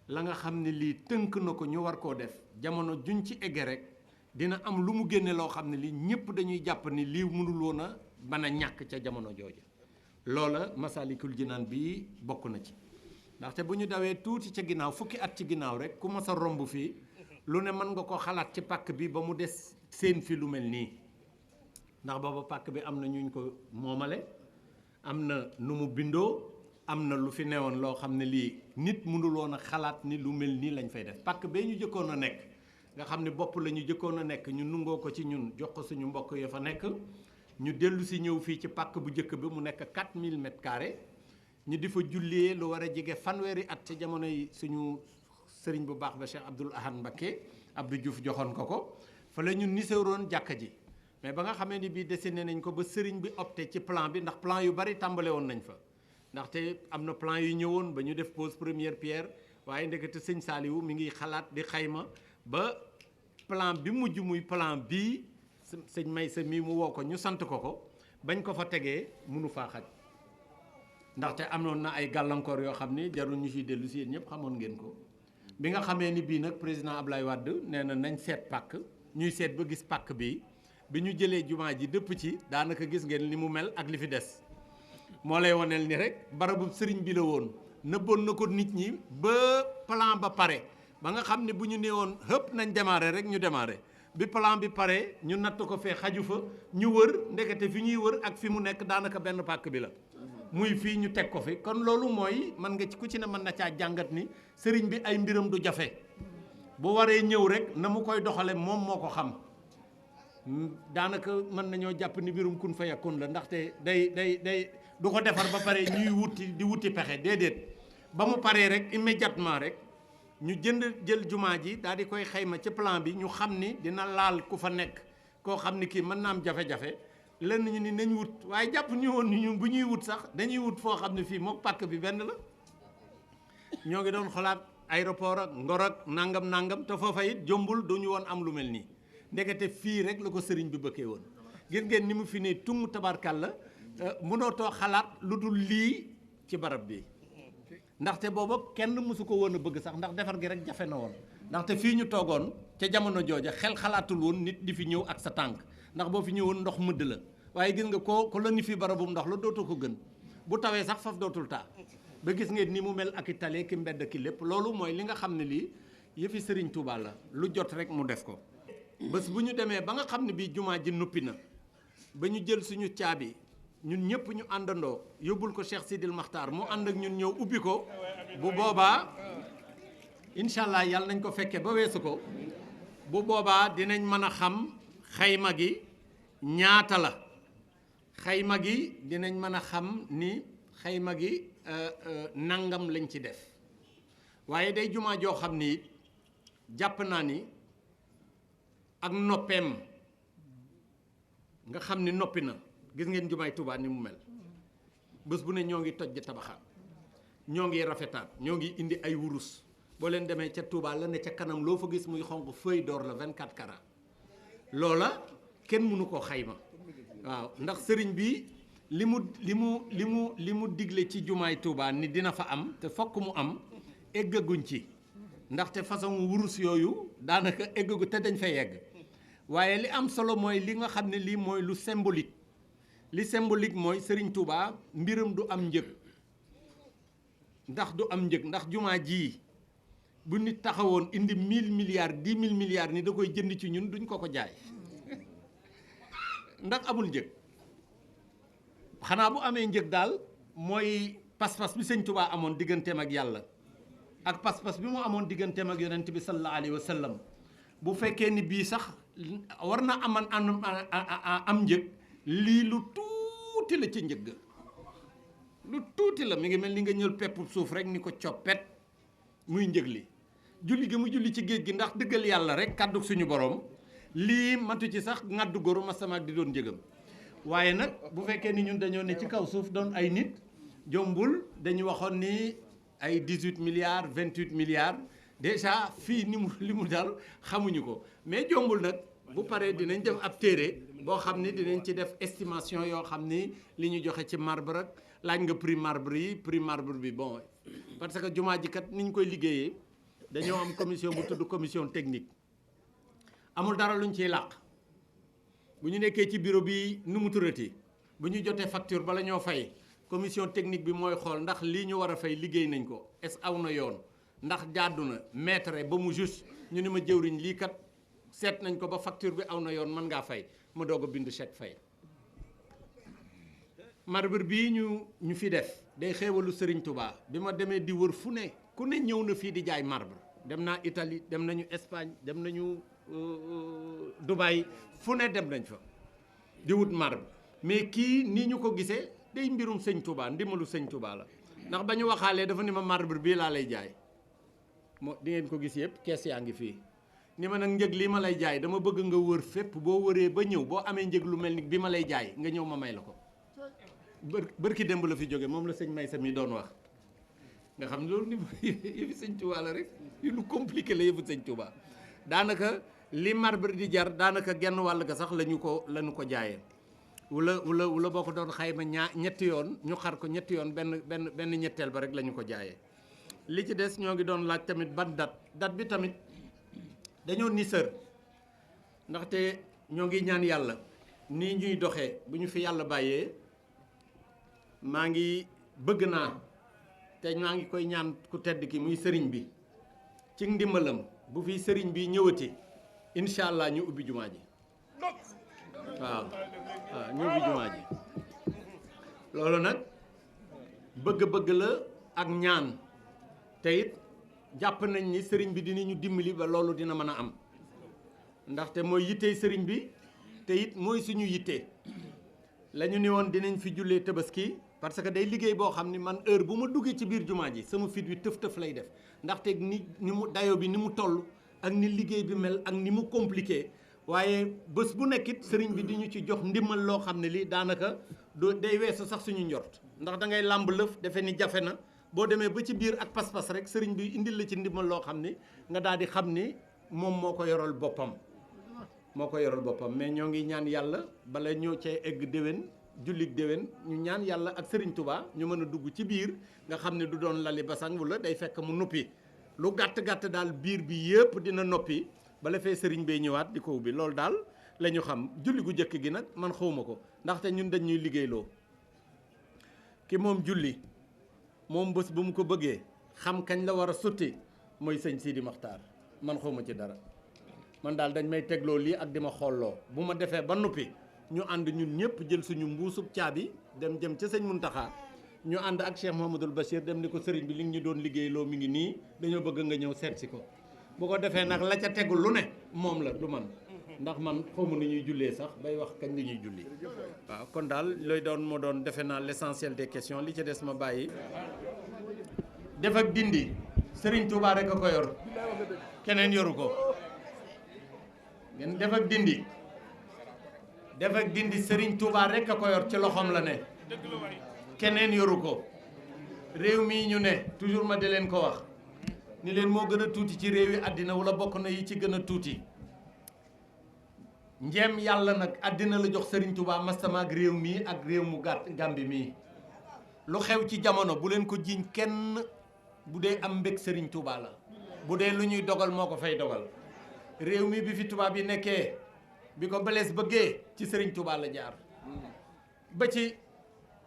la nga xam ne lii tënk na ko ñu war koo def jamono juñ ci egge rek dina am lu mu génne loo xam ne lii ñëpp dañuy jàpp ni lii mënul woon a mën a ñàkk ca jamono jooju. Loola Masalikul Jinaan bii bokk na ci ndaxte bu ñu dawee tuuti ca ginnaaw fukki at ci ginnaaw rek ku mas a romb fii lu ne mën nga ko xalaat ci pàkk bi ba mu des seen fi lu mel nii ndax booba pàkk bi am na ñuñ ko moomale am na nu mu bindoo am na lu fi newoon loo xam ne lii nit mënul woon a xalaat ni lu mel nii lañ fay def pàkk bee ñu jëkkoon a nekk nga xam ne bopp la ñu jëkkoon a nekk ñu nungoo ko ci ñun jox ko suñu mbokk ya fa nekk ñu dellu si ñëw fii ci pàkk bu njëkk bi mu nekk 4000 mètres carrés ñu di fa jullee lu war a jege fanweeri at ci jamonoy suñu sëriñ bu baax ba Cheikh Abdoul Ahad Mbacké Abdou Diouf joxoon ko fa la ñu niseroon jàkka ji mais ba nga xamee ni bii dessiné nañ ko ba sëriñ bi opté ci plan bi ndax plan yu bari tàmbale woon nañ fa ndaxte am na plan yu ñëwoon ba ñu def pose première pierre waaye ndekete sëñ Saliou mi ngi xalaat di xayma ba plan bi mujj muy plan bii sëñ Maysa mii mu woo ko ñu sant ko bañ ko fa tegee mënu faa xaj ndaxte amoon na ay gàllankoor yoo xam ni jarul ñu ciy dellu si yéen ñëpp xamoon ngeen ko bi nga xamee ni bii nag président Ablaye Wade nee na nañ seet pàkk ñuy seet ba gis pàkk bi ñu jëlee jumaa ji dëpp ci daanaka gis ngeen li mu mel ak li fi des moo lay waneel ni rek barabu sëriñ bi la woon nëbboon na ko nit ñi ba plan ba pare ba nga xam ne bu ñu nee woon hëpp nañ démarrer rek ñu démarrer bi plan bi pare ñu natt ko fee xaju fa ñu wër ndekete fi ñuy wër ak fi mu nekk daanaka benn pàkk bi la muy fii ñu teg ko fi kon loolu mooy man nga ci ku ci ne mën na caa jàngat ni sëriñ bi ay mbiram du jafe bu waree ñëw rek na mu koy doxale moom moo ko xam daanaka mën nañoo jàpp ni mbirum kun fa yakun la ndaxte day du ko defar ba pare ñuy di wuti pexe déedéet ba mu paree rek immédiatement rek ñu jël jumaa ji daal di koy xayma ci plan bi ñu xam ni dina laal ku fa nekk koo xam ni kii mën na am jafe-jafe lenn ñu ni nañ wut waaye jàpp ñu woon ni ñun bu ñuy wut sax dañuy wut foo xam ne fii mook pàkk bi benn la ñoo ngi doon xalaat aéroport ak Ngor ak nangam te foofa it jombul duñu woon am lu mel nii ndekete fii rek la ko sëriñ bi bëggee woon gis ngeen ni mu fi ne tung tabarkal la mënootoo xalaat lu dul lii ci barab bi ndaxte booba kenn mësu ko woon a bëgg sax ndax defar gi rek jafe na woon ndaxte fii ñu toogoon ca jamono jooja xel xalaatul woon nit di fi ñëw ak sa tànk ndax boo fi ñëwoon ndox mëdd la waaye gis nga ko la ni fi barabum ndox la dootoo ko gën bu tawee sax faf dootul taa ba gis ngeen ni mu mel ak i tale ki mbedd ki lépp loolu mooy li nga xam ne lii yëfi Serigne Touba la lu jot rek mu def ko bés bu ñu demee ba nga xam ne bii jumaa ji noppi na ba ñu jël suñu caabi ñun ñëpp ñu àndandoo yóbbul ko Cheikh Sidil Makhtar mu ànd ak ñun ñëw ubbi ko bu boobaa incha allah yàlla nañ ko fekkee ba weesu ko bu boobaa dinañ mën a xam xayma gi ñaata la xayma gi dinañ mën a xam ni xayma gi nangam lañ ci def waaye day jumaa joo xam ni jàpp naa ni ak noppeem nga xam ni noppi na gis ngeen jumaay Touba ni mu mel bés bu ne ñoo ngi toj di tabaxaat ñoo ngi rafetaat ñoo ngi indi ay wurus boo leen demee ca Touba la ne ca kanam loo fa gis muy xonq feuille d'or la 24 carats loola kenn mënu koo xayma waaw ndax sëriñ bi li mu digle ci jumaay Touba ni dina fa am te fokk mu am eggaguñ ci ndaxte façon wurus yooyu daanaka eggagu te dañ fay yegg waaye li am solo mooy li nga xam ne lii mooy lu symbolique li symbolique mooy Serigne Touba mbiram du am njëg ndax jumaa ji bu nit taxawoon indi 1000 milliards 10 000 milliards ni da koy jënd ci ñun duñ ko jaay ndax amul njëg xanaa bu amee njëg daal mooy pas-pas bi Sëñ Touba amoon digganteem ak yàlla ak pas-pas bi mu amoon digganteem ak yonent bi sallallahu alayhi wa sallam bu fekkee ni bii sax war na am njëg lii lu tuuti la ci njëg lu tuuti la mi ngi mel ni nga ñël pepp suuf rek ni ko coppet muy njëg li julli gi mu julli ci géej gi ndax dëggal yàlla rek kàddu suñu borom lii matu ci sax ngaddu góoru masamaak di doon njëgam waaye nag bu fekkee ni ñun dañoo ne ci kaw suuf doon ay nit jombul dañu waxoon ni ay 18 milliards 28 milliards déjà fii ni mu li mu dal xamuñu ko mais jombul nag bu paree dinañ def ab téere boo xam ni dinañ ci def estimation yoo xam ni li ñu joxe ci marbre ak laaj nga prix marbre bi bon parce que jumaa ji kat ni ñu koy liggéeyee dañoo am commission bu tudd commission technique amul dara luñ ciy làq bu ñu nekkee ci bureau bi nu mu turati bu ñu jotee facture bala ñoo fay commission technique bi mooy xool ndax lii ñu war a fay liggéey nañ ko est-ce aw na yoon ndax jaadu na mètre ba mu juste ñu ni ma jëwriñ lii kat seet nañ ko ba facture bi aw na yoon mën ngaa fay ma doog a bind chèque fay marbre bii ñu fi def day xéewalu Serigne Touba bi ma demee di wër fu ne ku ne ñëw na fii di jaay marbre dem naa Italie dem nañu Espagne dem nañu Dubaï fu ne dem nañ fa di wut marbre mais kii nii ñu ko gisee day mbirum sëñ Touba ndimbalu sëñ Touba la ndax ba ñu waxaalee dafa ni ma marbre bii laa lay jaay moo di ngeen ko gis yëpp kees yaa ngi fii ni ma nag njëg lii ma lay jaay dama bëgg nga wër fépp boo wëree ba ñëw boo amee njëg lu mel ni bi ma lay jaay nga ñëw ma may la ko bërki démb la fi jóge moom la sëñ Maysa mi doon wax nga xam loolu ni yëfi sëñ Touba la rek yu lu compliqué la yëfu sëñ Touba daanaka li marbre di jar daanaka genn wàll ga sax lañu ko jaayee wala boo ko doon xayma ñetti yoon ñu xar ko ñetti yoon benn ñetteel ba rek la ñu ko jaayee li ci des ñoo ngi doon laaj tamit ban date bi tamit dañoo nisër ndaxte ñoo ngi ñaan yàlla nii ñuy doxee bu ñu fi yàlla bàyyee maa ngi bëgg naa te maa ngi koy ñaan ku tedd ki muy sëriñ bi ci ndimbalam bu fi sëriñ bi ñëwati incha allah ñu ubbi jumaa ji waaw ñu ubbi jumaa ji loolu nag bëgg-bëgg la ak ñaan te it jàpp nañ ni sëriñ bi dinañu dimbali ba loolu dina mën a am ndaxte mooy yittey sëriñ bi te it mooy suñu yitte la ñu ni woon dinañ fi jullee tabaski parce que day liggéey boo xam ni man heure bu ma duggee ci biir jumaa ji sama fit wi tëf-tëf lay def ndaxte ni mu dayo bi ni mu toll ak ni liggéey bi mel ak ni mu compliqué waaye bés bu nekkit sëriñ bi di ñu ci jox ndimbal loo xam ne lii daanaka day weesu sax suñu njort ndax da ngay làmb lëf defe ni jafe na boo demee ba ci biir ak pas-pas rek sëriñ bi indil la ci ndimbal loo xam ni nga daal di xam ni moom moo ko yoral boppam mais ñoo ngi ñaan yàlla bala ñoo cee egg déwén jullit déwén ñu ñaan yàlla ak sëriñ Touba ñu mën a dugg ci biir nga xam ne du doon lali basang wala day fekk mu noppi lu gàtt-gàtt daal biir bi yëpp dina noppi bala fee sëriñ bay ñëwaat di ko ubbi loolu daal la ñu xam julli gu jëkk gi nag man xawma ko ndaxte ñun dañ ñuy liggéeyloo ki moom julli moom bés bu mu ko bëggee xam kañ la war a sotti mooy sëñ Sidi Maxtaar man xawma ci dara man daal dañ may tegloo lii ak di ma xoolloo bu ma defee ba noppi ñu ànd ñun ñëpp jël suñu mbuusub caabi dem jëm ca sëñ Muntaxa ñu ànd ak Cheikh Mouhamadoul Bachir dem ni ko sëriñ bi li ñu doon liggéeyloo mi ngi nii dañoo bëgg nga ñëw seet si ko bu ko defee nag la ca tegu lu ne moom la du man ndax man xawma ni ñuy jullee sax bay wax kañ la ñuy julli waaw kon daal looy doon moo doon defe naa l'essentiel des questions li ci des ma bàyyi def ak dindi Serigne Touba rek a ko yor keneen yoru ko ngeen def ak dindi Serigne Touba rek a ko yor ci loxoom la ne keneen yoru ko réew mii ñu ne toujours ma di leen ko wax ni leen moo gën a tuuti ci réew yi àddina wala bokk na yi ci gën a tuuti njeem yàlla nag àddina la jox Serigne Touba mastama ak réew mii ak réew mu gàtt Gàmbi mii lu xew ci jamono bu leen ko jiiñ kenn bu dee am mbég Serigne Touba la bu dee lu ñuy dogal moo ko fay dogal réew mi bi fi tubaab yi nekkee bi ko Blaise bëggee ci Serigne Touba la jaar ba ci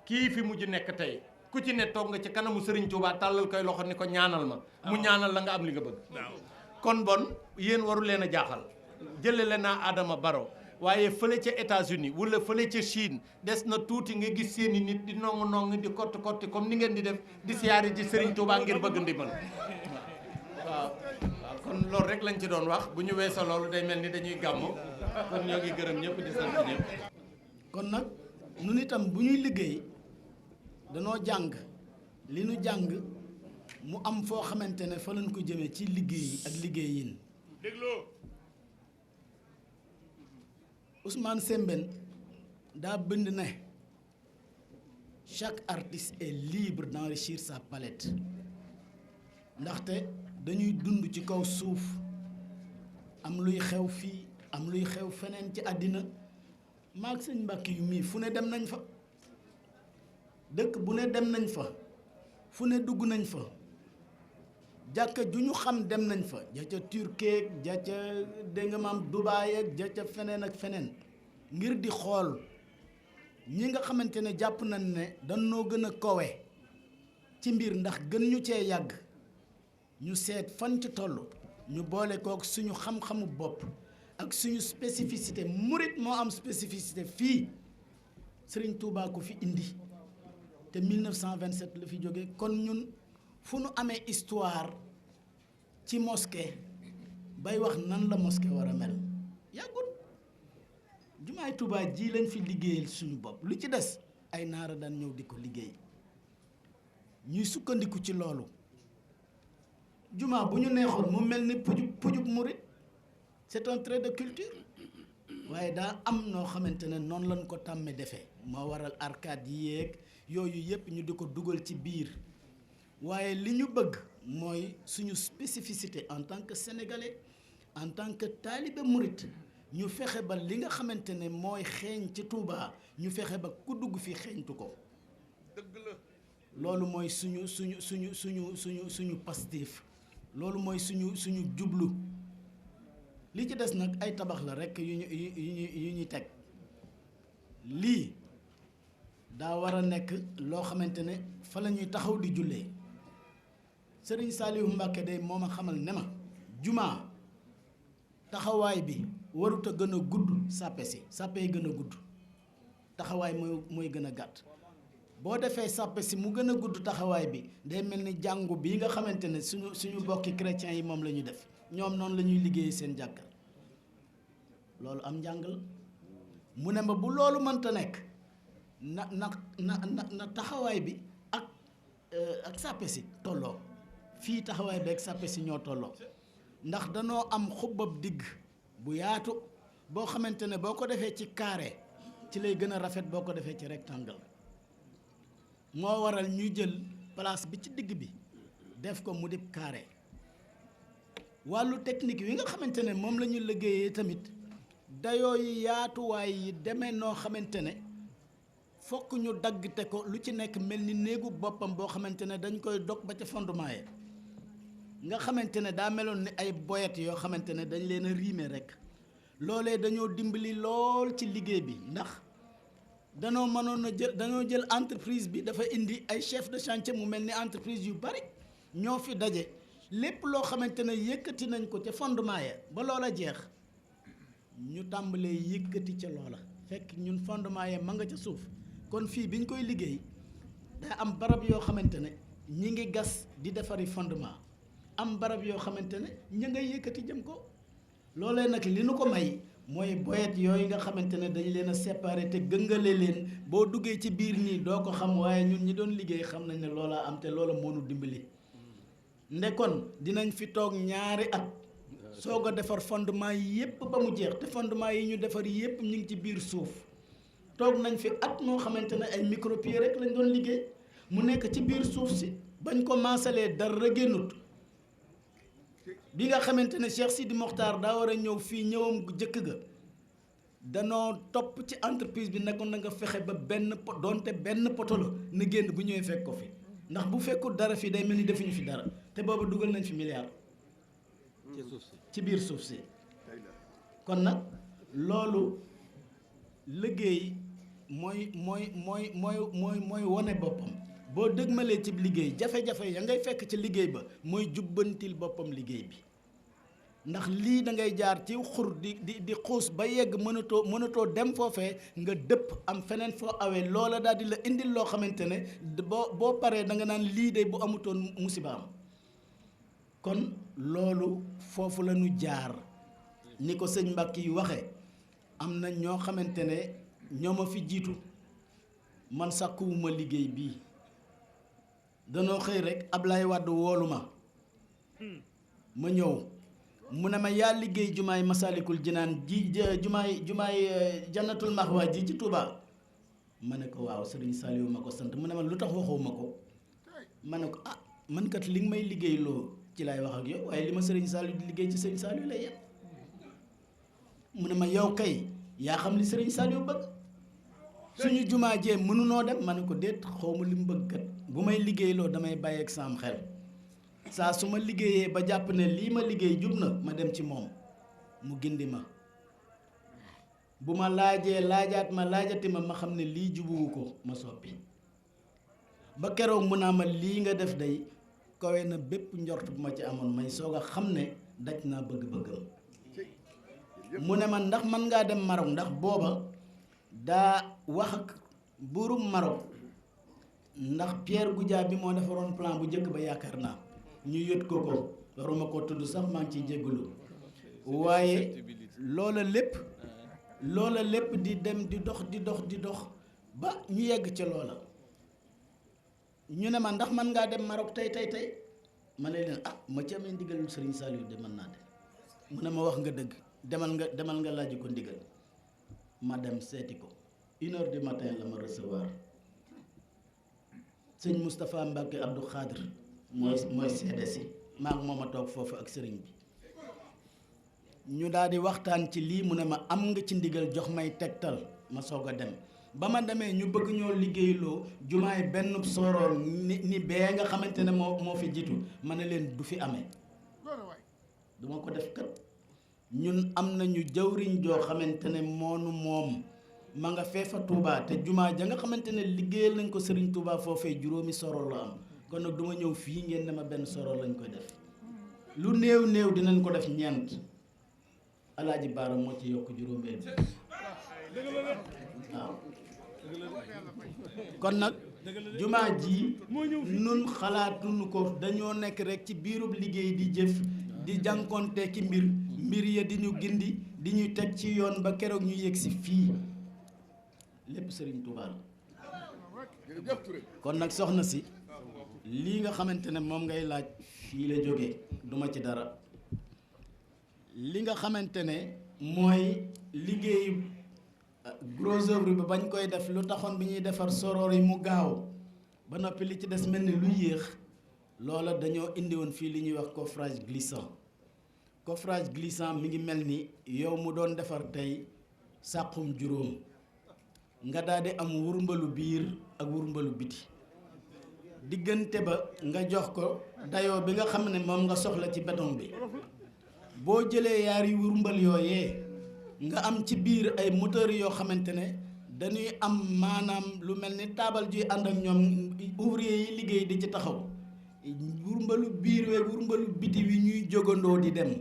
kii fi mujj nekk tey ku ci ne toog nga ci kanamu Serigne Touba tàllal koy loxo ni ko ñaanal ma mu ñaanal la nga am li nga bëgg kon bon yéen waru leen a jaaxal jële leen naa Adama Barrow waaye fële ca États-Unis wala fële ca Chine des na tuuti nga gis seeni nit di nongu di kotti comme ni ngeen di def di siyaari ci Serigne Touba ngir bëgg ndimbal waaw kon loolu rek lañ ci doon wax bu ñu weesoo loolu day mel ni dañuy gàmmu kon ñoo ngi gërëm ñëpp di sant ñëpp. kon nag ñun itam bu ñuy liggéey danoo jàng li nu jàng mu am foo xamante ne fa lañ ko jëmee ci liggéey ak liggéeyin Ousmane Sembène daa bind ne chaque artiste est libre d'enrichir sa palette ndaxte dañuy dund ci kaw suuf am luy xew fii am luy xew feneen ci àddina maag sëñ Mbàkke yu mii fu ne dem nañ fa dëkk bu ne dem nañ fa fu ne dugg nañ fa jàkka ju ñu xam dem nañ fa ja ca Turquie ja ca dégg nga maam Dubaay ak ja ca feneen ak feneen ngir di xool ñi nga xamante ne jàpp nañ ne dañoo gën a kowe ci mbir ndax gën ñu cee yàgg ñu seet fan ci toll ñu boole kook suñu xam-xamu bopp ak suñu spécificité murit moo am spécificité fii Serigne Touba ko fi indi te 1927 la fi jóge kon ñun fu nu amee histoire ci mosquée bay wax nan la mosquée war a mel yàggul jumaay Tuubaa ji lañ fi liggéeyal suñu bopp lu ci des ay naara daan ñëw di ko liggéey ñuy sukkandiku ci loolu jumaa bu ñu neexoon mu mel ni pujub murit c'est un trait de culture waaye daa am noo xamante ne noonu lañ ko tàmmee defee moo waral arcade yi yeeg yooyu yëpp ñu di ko dugal ci biir waaye li ñu bëgg mooy suñu spécificité en tant que sénégalais en tant que taalibe murit ñu fexe ba li nga xamante ne mooy xeeñ ci Touba ñu fexe ba ku dugg fi xeeñtu ko dëgg la loolu mooy suñu pastif loolu mooy suñu jublu li ci des nag ay tabax la rekk yu ñuy teg lii daa war a nekk loo xamante ne fa la ñuy taxaw di jullee Sëriñ Saalihu Mbàkke day moo ma xamal ne ma jumaa taxawaay bi warut a gën a gudd sàppe si sàppe yi gën a gudd taxawaay mooy gën a gàtt boo defee sàppe si mu gën a gudd taxawaay bi day mel ni jàngu bii nga xamante ne suñu bokki chrétiens yi moom la ñu def ñoom noonu la ñuy liggéey seen jàkkal loolu am njàng la mu ne ma bu loolu mënta nekk na taxawaay bi ak sàppe si tolloo fii taxawaay bi ak sàppe si ñoo tolloo ndax danoo am xubbab digg bu yaatu boo xamante ne boo ko defee ci carré ci lay gën a rafet boo ko defee ci rectangle moo waral ñuy jël place bi ci digg bi def ko mu dib carré wàllu technique yi nga xamante ne moom la ñu liggéeyee tamit dayoo yi yaatuwaay yi demee noo xamante ne fokk ñu daggte ko lu ci nekk mel ni néegu boppam boo xamante ne dañ koy dog ba ca fondement yi nga xamante ne daa meloon ni ay boyet yoo xamante ne dañ leen a riime rek loolee dañoo dimbali lool ci liggéey bi ndax dañoo jël entreprise bi dafa indi ay chef de chantier mu mel ni entreprise yu bari ñoo fi daje lépp loo xamante ne yëkkati nañ ko ca fondement ya ba loola jeex ñu tàmbalee yëkkati ca loola fekk ñun fondement ya ma nga ca suuf kon fii bi ñu koy liggéey daa am barab yoo xamante ne ñi ngi gas di defari fondement am barab yoo xamante ne ña ngay yëkkati jëm ko loolee nag li nu ko may mooy boyet yooyu nga xamante ne dañ leen a séparé te gëngale leen boo duggee ci biir nii doo ko xam waaye ñun ñi doon liggéey xam nañ ne loola am te loola moo nu dimbali ndekon dinañ fi toog ñaari at soog a defar fondement yi yépp ba mu jeex te fondement yi ñu defar yépp ñu ngi ci biir suuf toog nañ fi at moo xamante ne ay micropieux rek lañ doon liggéey mu nekk ci biir suuf si bañ ko maasalee dara génnut bi nga xamante ne Cheikh Sidi Mokhtar daa war a ñëw fii ñëwam jëkk ga danoo topp ci entreprise bi nekkoon na nga fexe ba doonte benn poto la na génn bu ñëwee fekk ko fi ndax bu fekkul dara fii day mel ni defuñu fi dara te boobu dugal nañ fi milliard ci biir suuf si kon nag loolu liggéey mooy wane boppam boo dëgmalee ci liggéey jafe-jafe ya ngay fekk ci liggéey ba mooy jubbantil boppam liggéey bi ndax lii da ngay jaar ci xur di xuus ba yegg mënatoo dem foofee nga dëpp am feneen foo awee loola daal di la indil loo xamante ne boo paree da nga naan lii de bu amutoon musiba am kon loolu foofu la ñu jaar ni ko sëñ Mbàkke yi waxe am na ñoo xamante ne ñoo ma fi jiitu man sàkkuwuma liggéey bii danoo xëy rek Ablaye Wade woolu ma ñëw mu ne ma yaa liggéey jumaay Masalikul Jinaan jumaay Jannatul Mahwa ji ci Touba ma ne ko waaw Serigne Saliou ma ko sant mu ne ma lu tax waxoo ma ko ma ne ko man kat li nga may liggéey loo ci laay wax ak yow waaye li ma Serigne Saliou di liggéey ci Serigne Saliou lay yem mu ne ma yow kay yaa xam li Serigne Saliou bëgg suñu jumaa jee mënunoo dem ma ne ko déet xawma li mu bëgg kat bu may liggéeyloo damay bàyyi ak saam xel saa su ma liggéeyee ba jàpp ne lii ma liggéey jub na ma dem ci moom mu gindi ma bu ma laajati ma xam ne lii jubuwu ko ma soppi ba keroog mu naa ma lii nga def day kawe na bépp njort bu ma ci amoon may soog a xam ne daj naa bëgg-bëggam mu ne ma ndax mën ngaa dem Maroc ndax booba daa wax ak buurum Maroc ndax Pierre Goudiaby bi moo defaroon plan bu njëkk ba yaakaar naa ñu yët ko waruma ko tudd sax maa ngi ciy jégalu waaye loola lépp di dem di dox ba ñu yegg ca loola ñu ne ma ndax man ngaa dem Maroc tey ma ne leen ma ci amee ndigalul Serigne Saliou de mën naa dem mu ne ma wax nga dëgg demal nga laaj ko ndigal ma dem seeti ko 1h du matin la ma recevoir sëñ Moustapha Mbacke Abdou Khadr mooy seede si maa ngi moom a toog foofu ak sëriñ bi ñu daal di waxtaan ci lii mu ne ma am nga ci ndigal jox may tegtal ma soog a dem ba ma demee ñu bëgg ñoo liggéeyloo jumaay benn soroor ni bee nga xamante ne moo fi jiitu ma ne leen du fi amee duma ko def kat ñun am nañu jawriñ joo xamante ne moom ma nga feefa Touba te jumaa ja nga xamante ne liggéeyal nañ ko Serigne Touba foofee juróomi soroor la am kon nag du ma ñëw fii ngeen ne ma benn soroor lañ koy def lu néew dinañ ko def ñeent Alaaji Baara moo ci yokk juróomeel waaw kon nag jumaa ji nun xalaatuñu ko dañoo nekk rek ci biirub liggéey di jëf di jànkonte ki mbir ya di ñu gindi di ñu teg ci yoon ba keroog ñu yegg si fii lépp Serigne Touba la kon nag soxna si lii nga xamante ne moom ngay laaj fii la jógee duma ci dara li nga xamante ne mooy liggéeyu gros œuvre bi bañ koy def lu taxoon bi ñuy defar soroor yi mu gaaw ba noppi li ci des mel ni lu yéex loola dañoo indi woon fii li ñuy wax coffrage glissant mi ngi mel ni yow mu doon defar tey sàqum juróom nga daal di am wurmbalu biir ak wurmbalu biti diggante ba nga jox ko dayoo bi nga xam ne moom nga soxla ci béton bi boo jëlee yaari wurmbal yooyee nga am ci biir ay moteur yoo xamante ne dañuy am maanaam lu mel ni taabal juy ànd ak ñoom ouvrier yi liggéey di ci taxaw wurmbalu biir weeg wurmbalu biti wi ñuy jógandoo di dem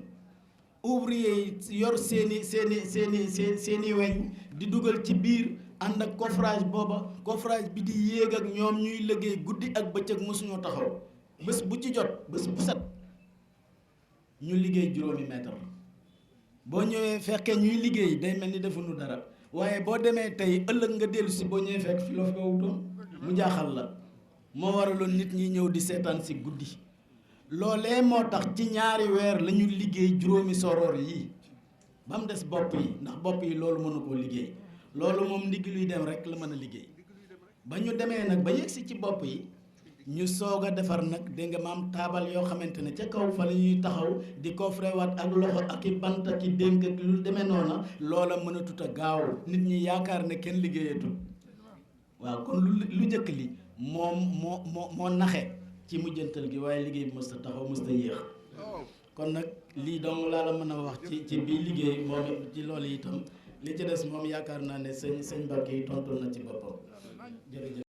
ouvrier yi yor seeni weñ di dugal ci biir ànd ak coffrage bi di yéeg ak ñoom ñuy liggéey guddi ak bëccëg mosuñoo taxaw bés bu ci jot bés bu set ñu liggéey juróomi mètre boo ñëwee fekkee ñuy liggéey day mel ni defuñu dara waaye boo demee tey ëllëg nga dellu si boo ñëwee fekk fi loo fi wutoon mu jaaxal la moo waraloon nit ñi ñëw di seetaan si guddi loolee moo tax ci ñaari weer la ñu liggéey juróomi soroor yi ba mu des bopp yi ndax bopp yi loolu mënu koo liggéey loolu moom ndigg luy dem rek la mën a liggéey ba ñu demee nag ba yegsi ci bopp yi ñu soog a defar nag dégg nga maam taabal yoo xamante ne ca kaw fa la ñuy taxaw di coffrewaat ak loxo ak i bant ak i dénk ak lu demee noona loola mën a tut a gaaw nit ñi yaakaar ne kenn liggéeyatul waaw kon lu njëkk li moom moo naxe ci mujjantal gi waaye liggéey bi mës a taxaw mës a yéex kon nag lii dong laa la mën a wax ci bii liggéey moom ci loolu itam li ci des moom yaakaar naa ne sëñ Mbacke yi tontul na ci boppam jërëjëf